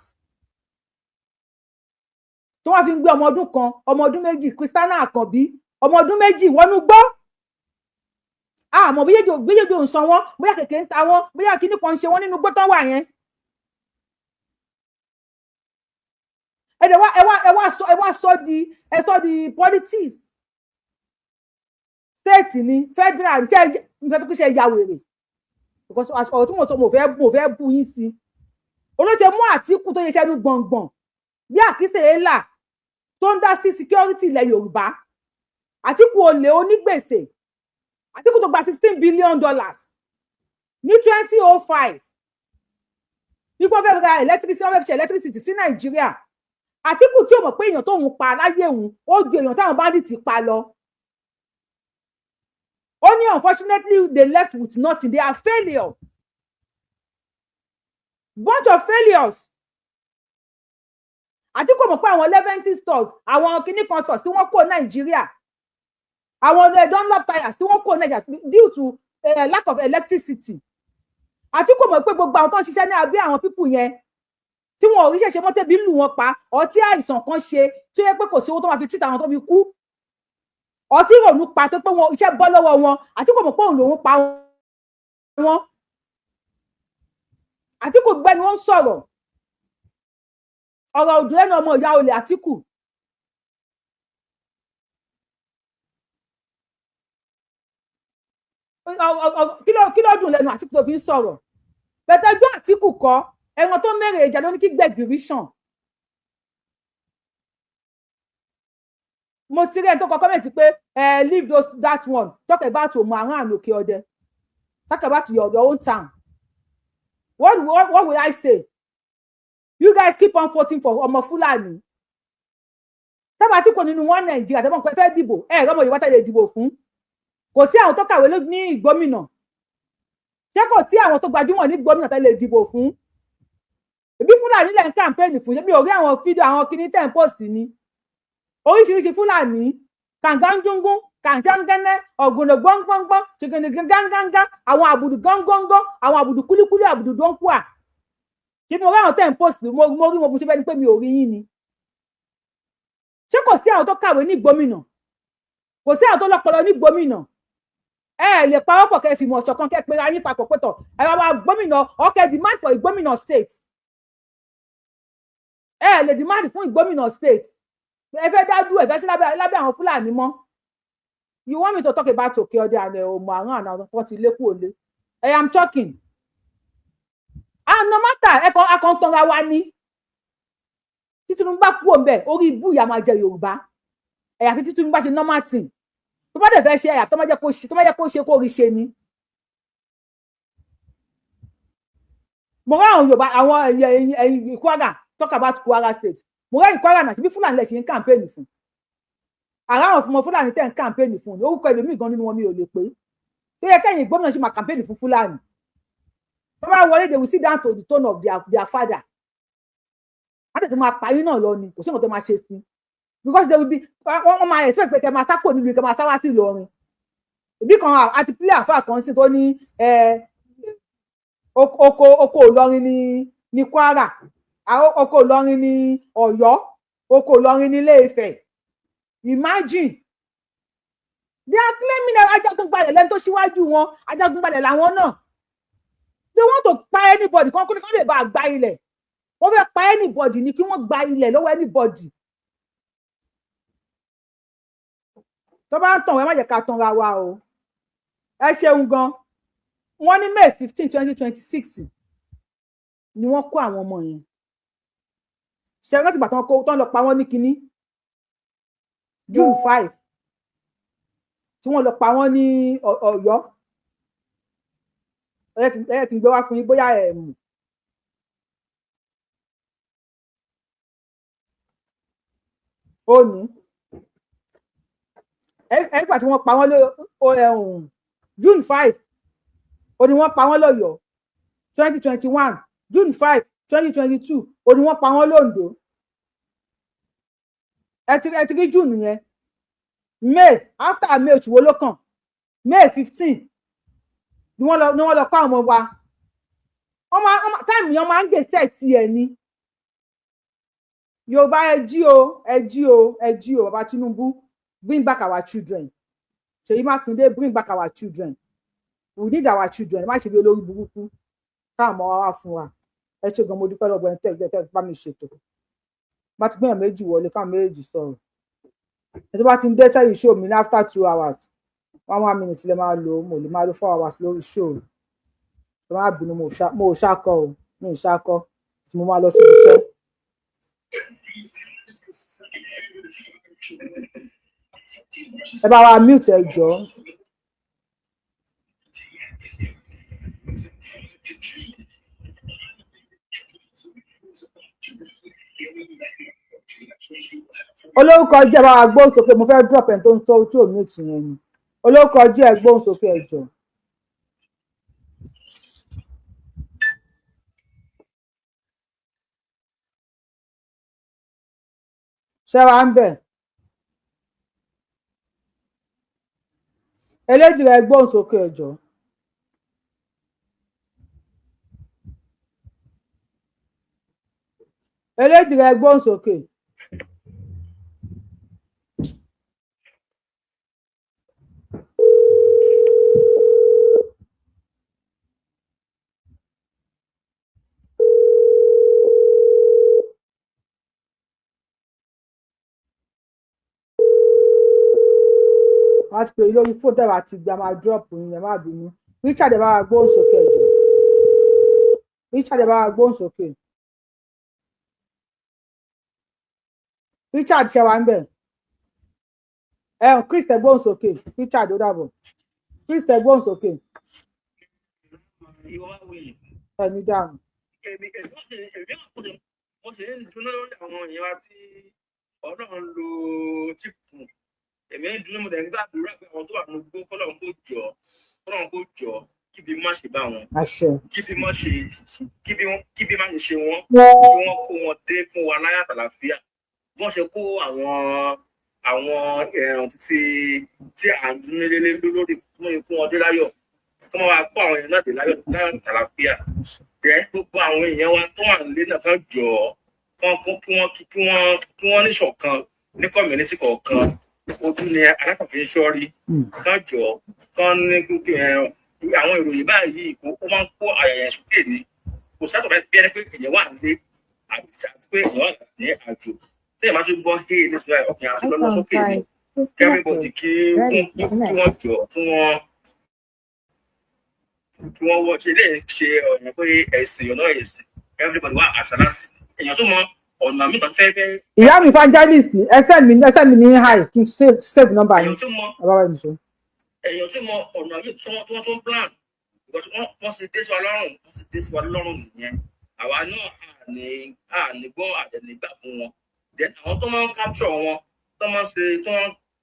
Tó wọ́n fi ń gbé ọmọ ọdún kan, ọmọ ọdún méjì, Christiana Àkànbí, ọmọ ọdún méjì wọnú gbọ́. Àmọ́ bíyèjò ń san wọ́n, bóyá kèké ń ta wọ́n, bóyá kíní kan ń ṣe wọ́n nínú gbọ́ tán wà yẹn. ẹ wá sọ di politics state ni federal ṣe nfẹ tó kí ṣe ya wèrè because ọ̀rọ̀ tí mo sọ mo fẹ́ bú yín sí olóṣè mú Àtíkù tó yẹ ṣẹ́nu gbọ̀ngbọ̀n bí àkísè èèlà tó ń dá sí security ilẹ̀ Yorùbá. Àtíkù olè onígbèsè, Àtíkù tó gba $16 billion ní 2005 nígbà fẹ́ ra electricity sí Nàìjíríà. Àtíkù tí ó mọ̀ pé èèyàn tóun pa láyé òun ó ju èèyàn táwọn bandits pa lọ. Only unfortunately they left with nothing. They are failure. Bunch of failures. Àtíkù mọ̀ pé àwọn 11 stores, àwọn kìíní kan stores tí wọ́n kó Nàìjíríà, àwọn Dunlop tires tí wọ́n kó Nàìjíríà due to lack of electricity. Àtíkù mọ̀ pé gbogbo àwọn tó ń ṣiṣẹ́ ní abẹ́ àwọn people yẹn tí wọn ò rí ṣẹ̀ṣẹ̀ mọ́ tẹ́bí lù wọ́n pa, ọtí àìsàn kan ṣe tó yẹ pé kò sí owó tó máa fi treat àwọn tó fi kú, ọtí ìrònú pa tó pé wọn iṣẹ́ bọ́ lọ́wọ́ wọn. Àtíkù mọ̀ pé òun lòun pa wọn. Àtíkù gbẹ́ni wọ́n ń sọ̀rọ̀ ọ̀rọ̀ òdù lẹ́nu ọmọ ìyá olè Àtíkù. Kí ló dùn lẹ́nu Àtíkù tó fi ń sọ̀rọ̀? Bẹ̀tẹ̀jú Àtíkù kọ́ ẹran tó mẹ́rẹ̀ ìjà ló ní kí gbẹ̀gìrì sàn. Mo ti rí ẹni tó kọ kọ́mẹ̀ntì pé leave that one, talk about Omo Akin òkè ọdẹ, talk about your own town. What will I say? You guys keep on voting for ọmọ Fúlàní. Tábà tí kò nínú wọn Nàìjíríà tẹ́bọ̀n pé fẹ́ dìbò ọmọ Yorùbá tẹ́lẹ̀ dìbò fún. Kò sí àwọn tó kàwé ní ìgbómìnà. Ṣé kò sí àwọn tó gbajúmọ̀ ní ìgbómìnà tẹ́lẹ̀ dìbò fún? Bí Fúlàní lẹ́ ń kàmpéènì fún, mi ò rí àwọn fídíò àwọn kìíní tẹ̀ ń pòsì ni. Oríṣiríṣi Fúlàní, kàǹgáńdúngún, kàǹgáńgánẹ́, ọ̀gùnà gbọ́ngbọ́ngbọ́n, ṣìkìnnìkì gángangá, àwọn àbùdù gángangán, àwọn àbùdù kúlíkúlí, àbùdù dọ́ńkúà. Kí ni mo rí àwọn tẹ̀ ń pòsì, mo rí mo ṣe fẹ́ ni pé mi ò rí yín ni. Ṣé kò sí àwọn tó kàwé ní ìgbómìnà? Kò sí àwọn tó lọ́pọlọ ní ìgbómìnà? Lè pawọ́pọ̀ kẹ́ fìmọ̀ ṣọ̀kan kẹ́ pera yín papọ̀ pẹ̀tọ̀ wa gómìnà ọkẹ́ demand for ìgbómìnà state. Lè demand fún ìgbómìnà state. Ẹ fẹ́ dá dúró, ẹ fẹ́ sí lábẹ́ àwọn Fúlàní mọ́. You want me to talk about òkè ọdẹ àlẹ Omo Akin àwọn tó ti lé kú òlé? I am talking. No matter ẹ̀kan tanra wa ní. Tí Tinubu bá kú òǹbẹ̀ orí ibú ìyá máa jẹ Yorùbá. Àyàfi tí Tinubu bá ṣe normal thing. Tó bá dẹ̀ fẹ́ ṣe àyàfi tó má jẹ́ kó ṣe kó rí ṣe ni. Mo rá àwọn Yorùbá àwọn Kwara talk about Kwara state. Mo rẹ́ Kwara náà bí Fúlàní lẹ̀ ṣe ń kàmpéènì fún. Àrà àwọn ọmọ Fúlàní tẹ̀ ń kàmpéènì fún ni orúkọ ẹlòmíì gan nínú wọn mi ò lè pé. Tó yẹ kẹ́yìn gómìnà ṣe máa kàmpéènì fún Fúlàní. Tó bá wọlé they will sit down to the tone of their father. Wọ́n tètè máa parí náà lọ ni kò sí nǹkan tó máa ṣe sí. Because they will be wọ́n máa expect pé kẹ́ máa sápò níbi kẹ́ máa sáwá sí Ìlọrin. Ìbí kan àti pílẹ̀ àfáà kan sí tó ní oko Ìlọrin ní Kwara, oko Ìlọrin ní Ọ̀yọ́, oko Ìlọrin ní Ilé-Ifẹ̀. Imagine. They are claiming that Ajagunbalẹ̀ lẹ́nu tó síwájú wọn, Ajagunbalẹ̀ làwọn náà. They want to pa anybody, kán lè bá gba ilẹ̀. Wọ́n fẹ́ pa anybody ní kí wọ́n gba ilẹ̀ lọ́wọ́ anybody. Tó bá ń tàn wọ́n, ẹ má jẹ́ ká tanra wa o. Ẹ ṣeun gan. Wọ́n ní May 15, 2026 ni wọ́n kó àwọn ọmọ yẹn. Ṣé rántí ìgbà tán lọ pa wọ́n ní kinní? June 5 tí wọ́n lọ pa wọ́n ní Ọ̀yọ́. Ẹ kì í gbé wá fún yín bóyá ẹ mú. Ó ní ẹgbà tí wọ́n pa wọ́n June 5 ó ní wọ́n pa wọ́n lọ́yọ̀ọ́. 2021 June 5 2022 ó ní wọ́n pa wọ́n lóǹdó. Ẹ ti rí June yẹn. May, after May òṣùwò ló kàn. May 15 ni wọ́n lọ kọ́ àwọn ọmọ wa. Táìmù yẹn máa ń gèsè tiẹ̀ ni. Yorùbá ẹ jí o, Bàbá Tinubu, bring back our children. Ṣèyí Mákindé, bring back our children. We need our children. Má ṣe bí olórí burúkú káwọn ọmọ wa wá fún wa. Ẹ ṣe gan, mo dúpẹ́ lọ́gbọ̀n ẹni tẹ́ bá mi ṣètò. Bá ti gbìyànjú méjì wọlé káwọn méjì sọ̀rọ̀. Ẹ tó bá ti ń dé sẹ́yìn show mi ní after 2 hours 1 minute lè máa lò, mo lè máa lò 4 hours lórí show. Ẹ má bínú, mo ò ṣàkọ o, mi ò ṣàkọ, mo máa lọ sí iṣẹ́. Ẹ bá wa mute ẹ jọ̀ọ́. Olórúkọ jẹ́ bá wa gbóhùn sókè, mo fẹ́ drop ẹ̀ tó ń tọ́ ojú òmí ìtì yẹn ni. Olórúkọ jẹ́ ẹ gbóhùn sókè ẹ jọ̀ọ́. Ṣé wàá ń bẹ̀? Eléjì rẹ̀ gbóhùn sókè ẹ jọ̀ọ́. Eléjì rẹ̀ gbóhùn sókè. Wọ́n ti pè lórí fóònù tẹ́wà ti gbà máa drop yín, ẹ má bínú. Richard ẹ bá wa gbóhùn sókè ẹ jọ̀ọ́. Richard ẹ bá wa gbóhùn sókè. Richard ṣe wà ń bẹ̀. Chris ẹ gbóhùn sókè. Richard ó dàbọ̀. Chris ẹ gbóhùn sókè. Ẹ ní dáhùn. Mo ṣe ń dúró lórí àwọn èèyàn wa tí Ọlọ́run lo chíìpù. Èmi ń dúró mo dẹ̀ ń gbàdúrà pé àwọn tó wà ní gbó kọ́lọ́run kó jọ kíbi má ṣe bá wọn. Kíbi má ṣe ṣe wọ́n. Kí wọ́n kó wọn dé fún wa láyà àtàlàfíà. Wọ́n ṣe kó àwọn ẹ̀ràn tí à ń dúró lé lórí fún wọn dé láyọ̀. Kí wọ́n wá kó àwọn èèyàn náà dé láyọ̀ àtàlàfíà. Gbogbo àwọn èèyàn wa tó wà nílé náà kan jọ kí wọ́n níṣọ̀kan ní kọ́mínítì kọ̀ọ̀kan. Ojú ni alákọ̀ọ́fin ṣọ́rí kan jọ kan ní àwọn ìròyìn báyìí ó máa ń kó àyàyàn sókè ní kò sátọ̀ bá bí ẹni pé èèyàn wà nílé àti pé èèyàn wà ní àjò tí èèyàn máa tún gbọ́ hey ní sílẹ̀ ọkùnrin àti lọ́lọ́ sókè ní everybody kí wọ́n jọ kí wọ́n wọ́ ṣe lè ṣe ọ̀nà pé ẹ̀sìn ọ̀nà ẹ̀sìn everybody wà àṣàlásì èèyàn tó mọ ọ̀nà mi kan fẹ́. Ìyá mi evangelist ẹsẹ̀ mi ní high kí n save number yín. èèyàn tó mọ ọ̀nà mi tí wọ́n tún plan because wọ́n ti dé sí wa lọ́rùn nìyẹn àwa náà àní gbọ́ àdẹ̀nígbà fún wọn then àwọn tó máa ń capture wọn tó máa ń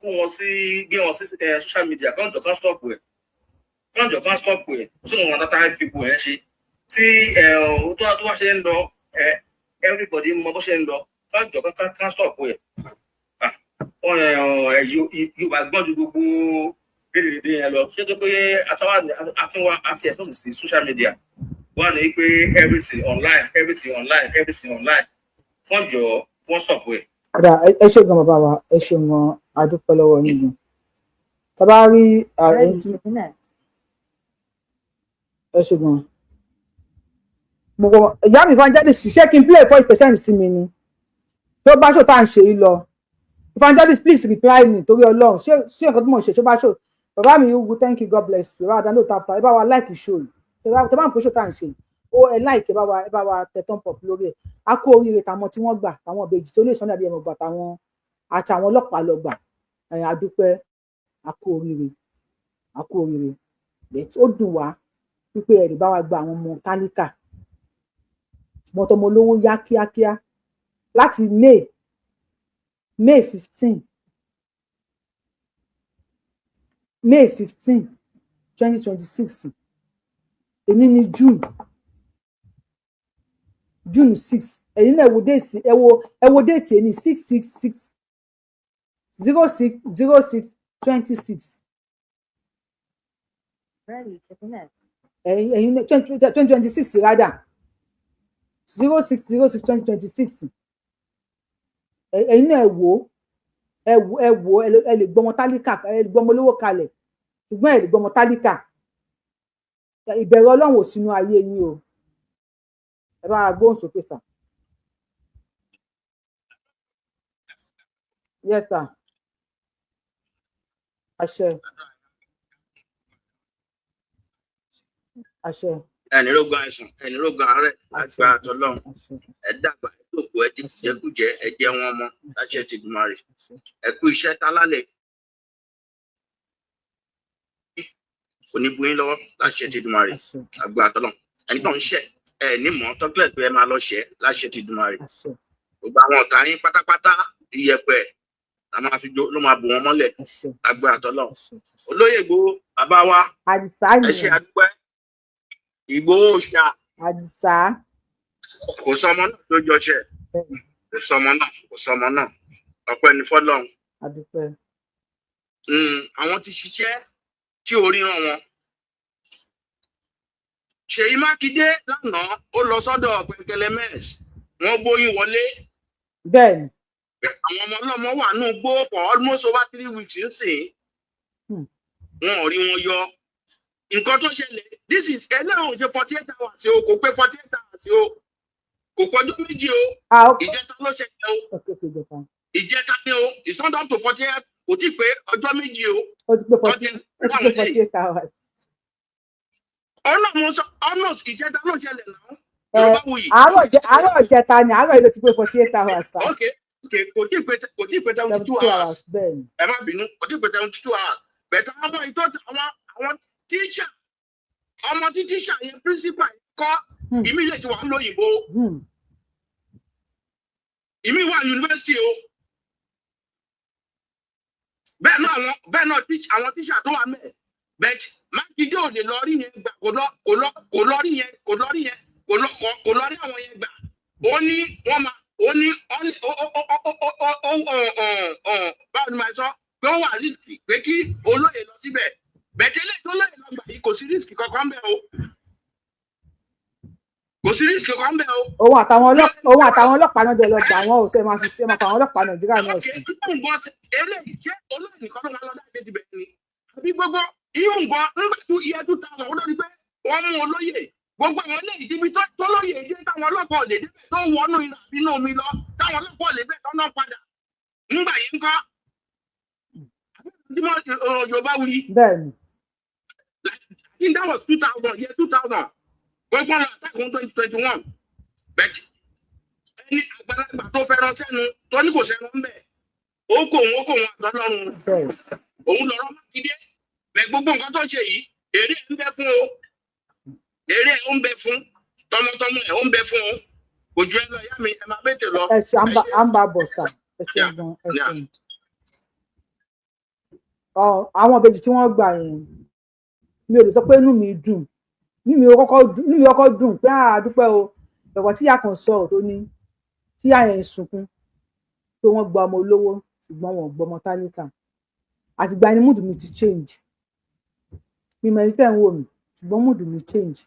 kó wọn sí gbé wọn sí social media kọ́ńjọ kan stop ẹ̀ ó sì wọn tata fipò ẹ̀ ṣe tí tó wá ṣe ń lọ everybody mọ bó ṣe ń lọ kọ́ńjọ kan stop ẹ̀ Yorùbá gbọ́n ju gbogbo dédé yẹn lọ ṣé tó pé àtàwọn àfihàn àti ẹ̀sọ́ sí social media wọ́n ní pé everything online wọ́n jọ wọ́n stop ẹ̀. Ọ̀dà ẹ ṣe gan bàbá wa, ẹ ṣe gan adúpẹ́ lọ́wọ́ yín gan. Tàbá rí ààrẹ tí ẹ ṣe gan. Ìyá mi evangelist ṣé kí n play voice percent sí mi ni? Tó bá ṣò tá à ń ṣe yìí lọ. Evangelist please reply me torí Ọlọ́run ṣé nǹkan tí mo ṣe tó bá ṣò. Bàbá mi wú thank you God bless you. Bàbá àdánù tàpá ẹ bá wa like show yìí. Tẹ bá ń pè ṣò tá à ń ṣe yìí. Ó ẹ like ẹ bá wa tẹ thumb up lórí ẹ̀. A kú oríire tàwọn tí wọ́n gbà táwọn ìbejì tó lè sọ́nà bí ẹ̀mọ̀ gbà táwọn àtàwọn ọlọ́pàá lọ gbà. Adúpẹ́ a kú oríire ó dùn wá wípé ẹ̀rí bá wa gba àwọn ọmọ tálíkà mọ́tọ́mọ olówó yá kíákíá láti May 15 2026 èní ní June 6 ẹ̀yin náà ẹ wo déètì ẹni 666060626 ẹ̀yin 2026 rádà 06062026 ẹ̀yin náà ẹ wò ẹ lè gbọmọ tálíkà ẹ lè gbọmọ olówó kalẹ̀ ṣùgbọ́n ẹ lè gbọmọ tálíkà ìbẹ̀rù Ọlọ́run ò sínú ayé yín o ẹ bá wa gbóhùn sókè sà. Yes sir. Àṣẹ. ẹni ló gba àìsàn ẹni ló gba àárẹ̀ àgbà àtọlọ́run ẹ dàgbà ẹ dòkó ẹ di jẹkújẹ ẹ jẹ wọn mọ láṣẹ ti Èdùmàrè ẹ kú iṣẹ́ tálálẹ oníbuyín lọ́wọ́ láṣẹ ti Èdùmàrè àgbà àtọlọ́run ẹni tó ń ṣe ẹ ní mọ tọkílẹ pé ẹ máa lọ ṣẹ láṣẹ ti Èdùmàrè gbogbo àwọn ọ̀tá yín pátápátá iyẹ̀pẹ̀ la máa fi ló máa bò wọn mọ́lẹ̀ àgbà àtọlọ́run olóyè Ìgbòho bàbá wa ẹ ṣe àdúpẹ́ Ìgbòho ṣá Àdìsá kò sọmọ náà tó jọṣẹ kò sọmọ náà ọpẹ́ ní fọ́lọ́run àdúpẹ́. Àwọn ti ṣiṣẹ́ tí orí ràn wọn Ṣèyí Mákindé lánàá ó lọ sọ́dọ̀ Pẹ̀kẹ̀lẹ̀ mess wọ́n gbóyún wọlé bẹ́ẹ̀ni àwọn ọmọ ọlọ́mọ wà nù gbó for almost over 3 weeks nsìn wọn ò rí wọn yọ nǹkan tó ṣẹlẹ̀ this is ẹlẹ́wọ̀n ṣe 48 hours o kò pé 48 hours o kò pọ́jọ́ méjì o ìjẹta ló ṣẹlẹ̀ o ìjẹta ni o it's not up to 48 kò tí pé ọjọ́ méjì o ó ti pé 48 hours. almost ìjẹta ló ṣẹlẹ̀ náà Yorubawuyi. àárọ̀ ìjẹta ni àárọ̀ ilé ti pé 48 hours. ok kò tí pé 72 hours ẹ má bínú kò tí pé 72 hours bẹ̀tẹ̀ àwọn ìtọ́jú àwọn tíṣà ọmọ tí tíṣà yẹn principal kọ́ ìmí lè ti wà lóyìnbó ìmí wà yunifásitì o bẹ́ẹ̀ náà àwọn tíṣà tó wà mẹ́ẹ̀ bẹ́ẹ̀ Mákindé ò lè lọ rí yẹn gbà kò lọ rí àwọn yẹn gbà ó ní wọ́n máa ó ní báwo ni màá sọ pé ó wà rísìkì pé kí Olóyè lọ síbẹ̀ bẹ̀tẹ̀lẹ̀ tó lóye lọ gbà yìí kò sí rísìkì kankan bẹ́ẹ̀ o òun àtàwọn ọlọ́pàá náà jọ lọ gbà wọn ò sẹ máa fi ṣe máa fa àwọn ọlọ́pàá Nàìjíríà náà sí. eléyìí jẹ́ Olóyè nìkan ló máa lọ láti ti bẹ̀rẹ̀ ni àbí gbogbo iye nǹkan nígbà tó iye 2000 ó lórí pé wọ́n mú Olóyè gbogbo àwọn eléyìí ibi tó lóye dé táwọn ọlọ́pàá ò lè dé tó wọnú ìlà nínú omi lọ táwọn ọlọ́pàá ò lè bẹ̀ tọ́nà padà nígbà yìí ńkọ́ Yorubawuyi. Bẹ́ẹ̀ni. I think that was 2000 year 2000 gbogbo ọ̀nà attack 2021 but ẹni àgbàlagbà tó fẹ́ràn sẹ́nu tó ní kò sẹ́nu ń bẹ̀ ó kò wọn àtọ́lọ́run òun lọ́rọ́ Mákindé bẹ̀ gbogbo nǹkan tó ṣe yìí èrè ń bẹ fún o èrè ń bẹ fún tọmọtọmọ ẹ̀ ń bẹ fún o kò ju ẹ lọ ìyá mi ẹ máa bẹ́tẹ̀ lọ. ẹ ṣe àǹbà bọ̀sà ẹ ṣe gan ẹ ṣe. Àwọn ìbejì tí wọ́n gbà yẹn mi ò lè sọ pé inú mi dùn mi kọ́kọ́ dùn pé àdúpẹ́ o ẹ̀wọ̀n tíyà kan sọ̀rọ̀ tó ní tíyà yẹn sunkún pé wọ́n gba ọmọ olówó ṣùgbọ́n wọn ò gbọ́ ọmọ tálíkà àtìgbà ni mood mi ti change mi mọ̀ ẹni tẹ́ ń wò mí ṣùgbọ́n mood mi change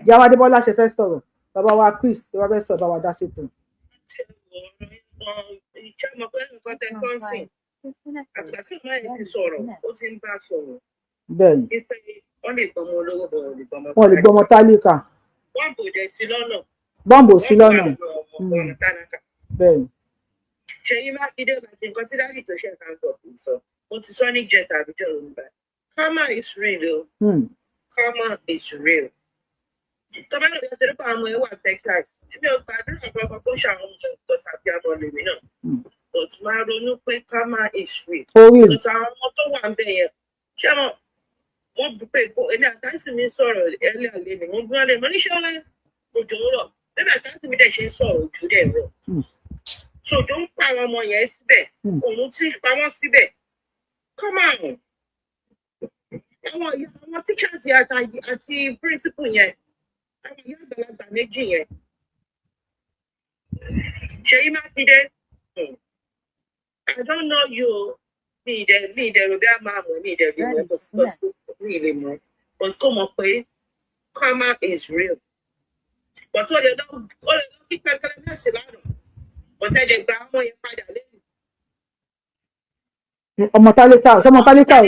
Ìyá wa Adébọ́lá ṣe fẹ́ sọ̀rọ̀. Bàbá wa Chris tó bá fẹ́ sọ̀rọ̀ bá wa dá sí ètò. Ìjẹ́ mọ̀ pé nǹkan tẹ kọ́ńsìn àtìgbà tí màmá yẹn ti sọ̀rọ̀ ó ti ń bá sọ̀rọ̀. Bẹ́ẹ̀ni. Wípé wọ́n lè gbọmọ olówó bọ̀ wọ́n lè gbọmọ Wọ́n lè gbọmọ tálíkà. Bọ́ǹbù dẹ̀ sí lọ́nà. Bọ́ǹbù sí lọ́nà. Ọmọ tálákà. Bẹ́ẹ̀ni. Ṣèyí Mákindé bàtí nǹkan tí dáàbì tó ṣe kan sọ fún sọ. Mo ti sọ ní jẹta àbíjọ Yorùbá. Karma is real o. Karma is real. Tọ́ba náà yẹ torí pé àwọn ọmọ ẹ wà Texas. Èmi ò gbàdúrà kankan kó ṣàwọn ọmọ tó sàbí àbọ̀ lèmi náà. But máa ronú pé karma is real. Because àwọn ọmọ tó wà ń bẹ̀ yẹn. Ṣé wọ́n bu pé èmi àkáǹtì mi sọ̀rọ̀ ẹlẹ́ àlẹ́ mi. Wọ́n gbọ́n lé mi oníṣẹ́ ọ̀la òjò ń rọ̀. Bẹ́ẹ̀ni àkáǹtì mi dẹ̀ ṣe ń sọ̀rọ̀ ojú dẹ̀ rọ̀. So tó ń pa àwọn ọmọ yẹn síbẹ̀. Òun ti pa wọ́n síbẹ̀. Come on. Àwọn teachers àti principal yẹn. Àwọn ìyá àgbàlagbà méjì yẹn. Ṣèyí Mákindé. I don't know you. Mi ìdẹ̀rù bí a máa mọ̀ mi ìdẹ̀rù mọ̀ but mi lè mọ̀. But kò mọ̀ pé karma is real. But ó lè lọ kí pẹ́kẹ́lẹ́ mẹ́sì lánàá. But ẹ lè gba ọmọ yẹn padà lẹ́yìn. Ọmọ tálíkà ò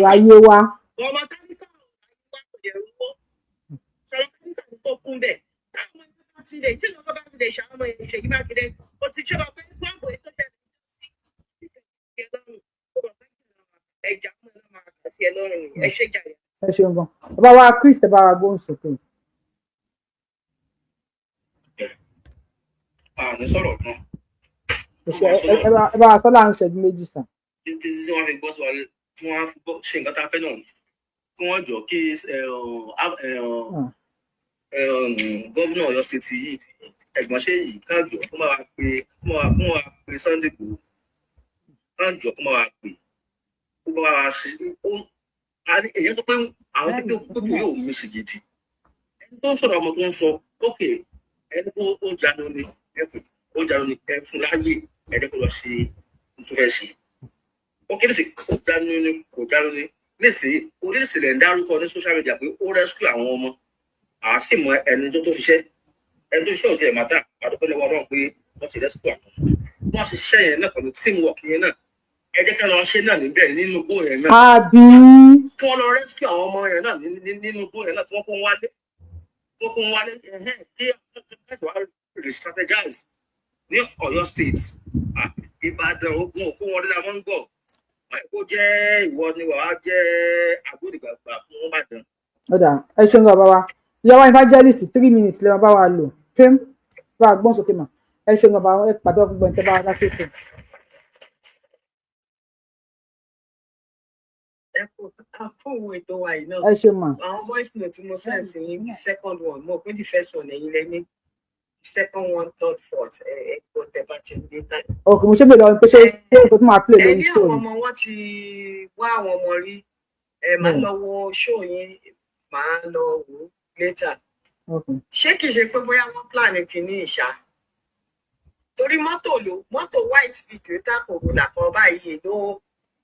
ráyé wá. Ọmọ tálíkà ò ráyé wá kò lè rúwó. Ọmọ tálíkà tó kún bẹ̀. Táwọn ọmọ yẹn bá ti lè tí lọ́kọ́ bá ti lè ṣàwọn ọmọ yẹn Ṣèyí Mákindé. Ó ti ṣe ọ̀pẹ́ pọ́ǹpù ètò ìṣẹ̀lẹ̀ sí ẹ lọ́rùn. Ẹja mọ́ ẹ lọ́mọ àkà sí ẹ lọ́rùn ni. Ẹ ṣe jàre. Ẹ ṣeun gan. Bàbá wa Chris ẹ bá wa gbóhùn sókè. Ní sọ̀rọ̀ kan. Ẹ bá wa sọ láàrin ìṣẹ́jú méjì sàn. Tí wọ́n fi gbọ́ tí wọ́n fi gbọ́ ṣe nǹkan tá a fẹ́ náà kí wọ́n jọ kí gómìnà Ọ̀yọ́ state yìí ẹ̀gbọ́n ṣe yìí káàjọ kó máa pe Sunday Igboho káàjọ kó máa pè kó máa ṣe èyí sọ pé àwọn pípọ̀ yóò mí sí gidi ẹni tó ń sọ̀rọ̀ ọmọ tó ń sọ ókè ẹni tó ń jánu ni ẹ fún láyè ẹni kó lọ ṣe nítorí ẹ ṣe ó kéré sí kò jánu ni nísìnyí oríṣiríṣi ń dárúkọ ní social media pé ó rescue àwọn ọmọ àá sì mọ ẹni tó ṣiṣẹ́ ẹni tó ṣiṣẹ́ ò tiẹ̀ mátà àdúgbò lọ́wọ́ náà pé wọ́n ti rescue àwọn ọmọ wọ́n ti ṣiṣẹ́ yẹn náà pẹ̀lú teamwork yẹn náà ẹ jẹ́ ká lọ ṣe náà níbẹ̀ nínú igbó yẹn náà kí wọ́n lọ rescue àwọn ọmọ yẹn náà nínú igbó yẹn náà tí wọ́n kó wálé kí wọ́n re-strategize ní Ọ̀yọ́ state Ìbàdàn Ògùn òkú wọn dídá wọn ń gbọ́ kó jẹ́ ìwọ ni wàá jẹ́ agbódegbàgbà fún wọn bàdàn. Ọ̀dà ẹ ṣeun bàbá wa ìyàwó evangelist 3 minutes lè bá wa lò pim bá a gbọ́n sókè mà ẹ ṣeun bàbá ẹ pàdé ọ̀gbọ̀n tẹ́ bá wa láti ètò. Ẹ kò àfọwọ́ ètò wa yìí náà. Ẹ ṣe mà. Àwọn voice note mo send sí yín the second one mo pé the first one ẹ̀yin lẹ́ni the second one third fourth ẹ kò tẹ̀ bá ti ní time. Okay mo ṣe bèèrè lọ pé ṣé nǹkan tó máa play lórí show. Ẹni àwọn ọmọ wọn ti wá àwọn ọmọ rí ẹ máa lọ wo show yín máa lọ wò later. Ṣé kìí ṣe pé bóyá wọ́n plan kìíní ìṣá? Torí mọ́tò white bíi Toyota Corolla kan báyìí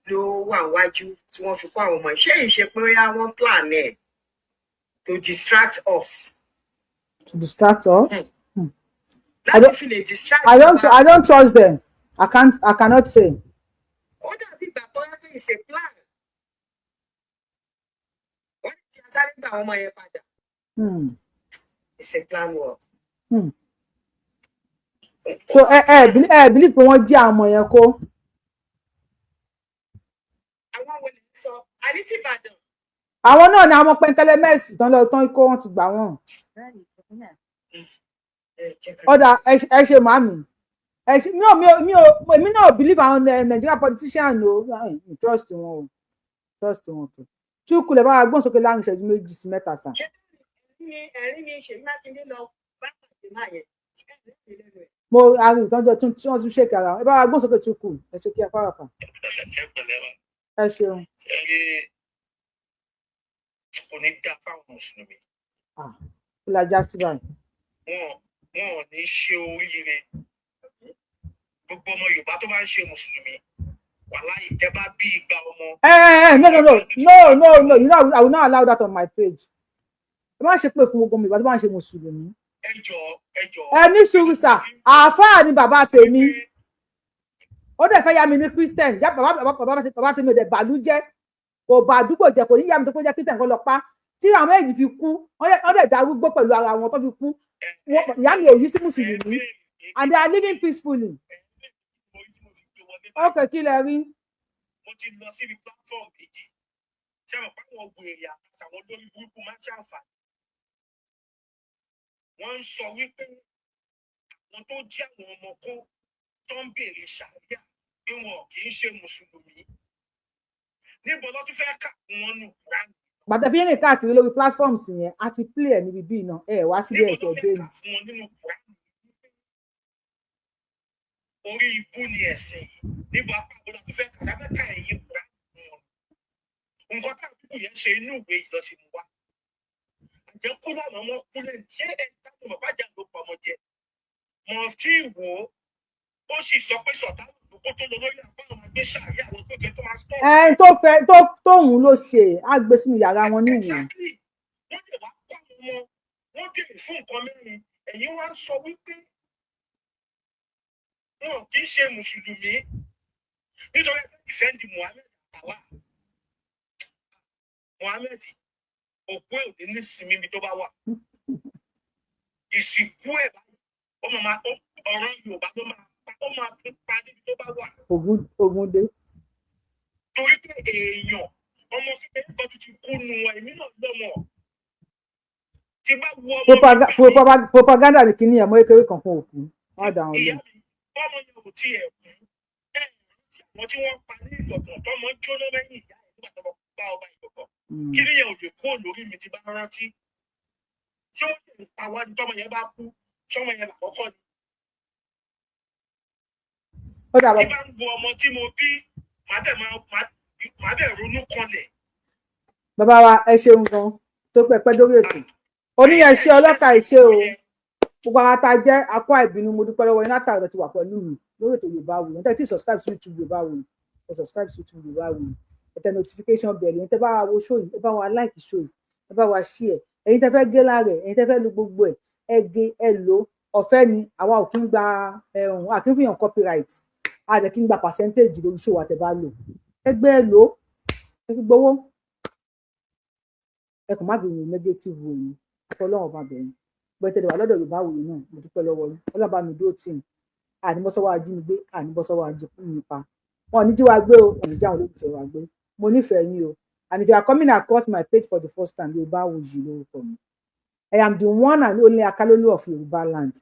ló wà wájú tí wọ́n fi kó àwọn ọmọ. Ṣé ìṣe pé bóyá wọ́n plan ẹ̀ to distract us? To distract us? Láti fi lè distract I don't trust them. I cannot say. Ó dàbí ìgbà tó yẹ kí ìṣe plan. Wọ́n ti sáré gba àwọn ọmọ yẹn padà. It's a plan work. So believe pé wọ́n jí àwọn ọmọ yẹn kó. Àwọn wo lè sọ àní tí Ìbàdàn. Àwọn náà ni àwọn pẹ̀ntẹ́lẹ̀ mẹ́sì tán lọ tán kó wọ́n ti gbà wọ́n. Ọ̀dà ẹ ṣe màmí. Èmi náà believe àwọn Nigerian politician o trust wọn o. Túkù lè bá wa gbọ́n sókè láàrin ìṣẹ́jú méjì sí mẹ́ta sàn. Ẹ̀rín ni Ṣèyí Mákindé lọ bá pàdé máa yẹn. Mo àrùn ìtọ́jọ́ tí wọ́n tún ṣèkà ara ẹ bá wa gbọ́n sókè Túkù ẹ ṣe kí ẹ fara pa. Ẹ ṣeun. Kò ní dá fáwọn mùsùlùmí. Ó la já sí báyìí. Wọn ò ní ṣe oríire. Gbogbo ọmọ Yorùbá tó bá ń ṣe mùsùlùmí wàláhì tẹ bá bí igba ọmọ. No. You know, I will not allow that on my page. ẹ má ṣe pé fún gbogbo mi ìgbà tó bá ń ṣe mùsùlùmí. ẹ ní sùúrù sà, àáfàá ni bàbá tèmi ó dẹ̀ fẹ́ yá mi ní Christian jẹ́ bàbá tèmi ò dẹ̀ bàlújẹ́ kò bà àdúgbò jẹ́ kò ní yá mi tó kó jẹ́ Christian kó lọ pa tí àwọn èyí fi kú wọ́n dẹ̀ darúgbó pẹ̀lú ara wọn tó fi kú ìyá mi ò yí sí mùsùlùmí and they are living peacefully. ok kí lẹ rí. mo ti lọ síbi platform méjì ṣé àwọn pàwọn wèrè àtàwọn olórí burúkú máa ń ṣàǹfààní wọ́n ń sọ wípé àwọn tó jẹ́ àwọn ọmọ kó tó ń béèrè ṣàríà pé wọn kì í ṣe mùsùlùmí níbo ló tún fẹ́ kà fún wọn nù kúránì. gbàtà fi ń rìn káàkiri lórí platforms yẹn a ti play ẹ níbi bíi náà ẹ wá síbi ẹ̀kọ́ bẹ́ẹ̀ ni. orí ibú ni ẹ̀sìn níbo apábọ̀ ló tún fẹ́ kà lábẹ́ka ẹ̀yìn kúránì fún wọn. nǹkan tá àbúkù yẹn ṣe inú ìwé ìdọ̀tí mu wá. àjẹkù lánàá wọn kú lẹ́nu ṣé ẹ̀ dáhùn bàbá jà ló pamọ́ jẹ. mọ̀ tí ìwò ó sì sọ pé sọ̀tà kó tó lọ lórí àpá àwọn àgbẹ̀ ṣàyà àwọn tó kẹ́ tó máa stop. ẹni tó fẹ́ tóun ló ṣe á gbé sínú yàrá wọn níwò. wọ́n lè wá kọ́ àwọn ọmọ wọ́n béèrè fún nǹkan mẹ́rin ẹ̀yin wá ń sọ wípé wọn kì í ṣe mùsùlùmí nítorí ẹgbẹ́ ìfẹ́ǹdì Muhammed àwa Muhammed òkú ẹ̀ ò ní ní sinmi ibi tó bá wà ìsìnkú ẹ̀ báyìí ọ̀rọ̀ Yorùbá ló máa tún pa níbi tó bá wà. ogun dé. torí pé èèyàn ọmọ kékeré kan tún ti kú nu ẹ̀mí náà lọ́mọ. tí bá wú ọmọ propaganda ni kìíní ẹ̀mọ́ kékeré kan fún òkú wọ́n dà wọ́n lé. ìyá mi ọmọ yẹn ò tiẹ̀ kú àwọn tí wọ́n pa ní ìgbọ̀tàn tọ́mọ jóná lẹ́yìn ìyá ẹ̀ nígbà tó lọ bá ọba ìgbọ̀tàn kí nìyẹn ò lè kó lórí mi ti bá rántí. ṣé wọ́n ti pa wá ní tọ́mọ yẹn bá kú ṣọ́mọ yẹn làkọ́kọ́ ni. tí bá ń wo ọmọ tí mo bí màá dẹ̀ ronú kanlẹ̀. bàbá wa ẹ ṣeun gan tó pẹpẹ lórí ètò oníyẹnṣẹ ọlọ́kà ìṣe o gbogbo àwọn tá a jẹ́ akọ ìbínú mo dúpẹ́ lọ́wọ́ yín látàrí ti wà pẹ̀lú mi lórí ètò Yorùbawuyi níta tí subscribe sí YouTube Yorubawuyi ẹ subscribe sí YouTube Yorubawuyi ẹ tẹ notification bell yẹn tẹ bá wa wo show yìí ẹ bá wa like show yìí ẹ bá wa share ẹ̀yin tẹ fẹ́ gé lára ẹ̀yin tẹ fẹ́ lu gbogbo ẹ gé ẹ lò ọ̀fẹ́ ni àwa ò kí ń gba àkínfìyàn copyright a dẹ̀ kí ń gba percentage lórí show wa tẹ bá lò ẹgbẹ́ ẹ lò ẹ fi gbowó ẹ kò má gbìyànjú negative wo yìí ọlọ́run ọba bẹ̀yìn gbẹ̀tẹ̀lẹ̀ wà lọ́dọ̀ Yorùbawuyi náà mo dúpẹ́ lọ́wọ́ yín ọlọ́ba mi dúró tì mí àníbọ́sọ́wọ́ ajínigbé àníbọ́sọ́wọ́ ajínigbé nípa wọn ní jí wa gbé o òní jáwọn olólùfẹ́ wa gbé mo nífẹ̀ẹ́ yín o and if you are coming across my page for the first time Yorubawuyi lórúkọ mi I am the one and only Akalolu of Yorùbá land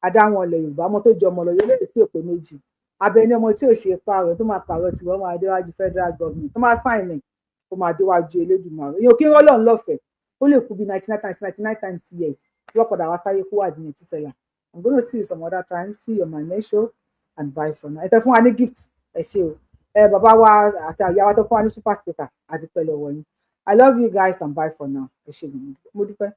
adáwọn ilẹ̀ Yorùbá ọmọ tó jẹ ọmọ lọ́yọ́ lẹ́yìn tí ò pé méjì abẹni ọmọ tí ò ṣe pààrọ̀ tó máa pààrọ̀ tí wọ́n máa déwájú federal government tó máa sign in tó máa déwájú Elédùmarè èèyàn kí ń rọ́lọ́run lọ́fẹ̀ẹ́ ó lè kú bí 99 times yes wọ́n padà wá sáyé kó wà ní ẹtí sẹ́yà I'm gonna see you some other time see you on my next show and bye for now ẹ tẹ fún wa ní gift ẹ ṣé o bàbá wa àti àyà wa tó fún wa ní super sticker àdúpẹ́ lọ́wọ́ yín I love you guys and bye for now ẹ ṣé mo dúpẹ́.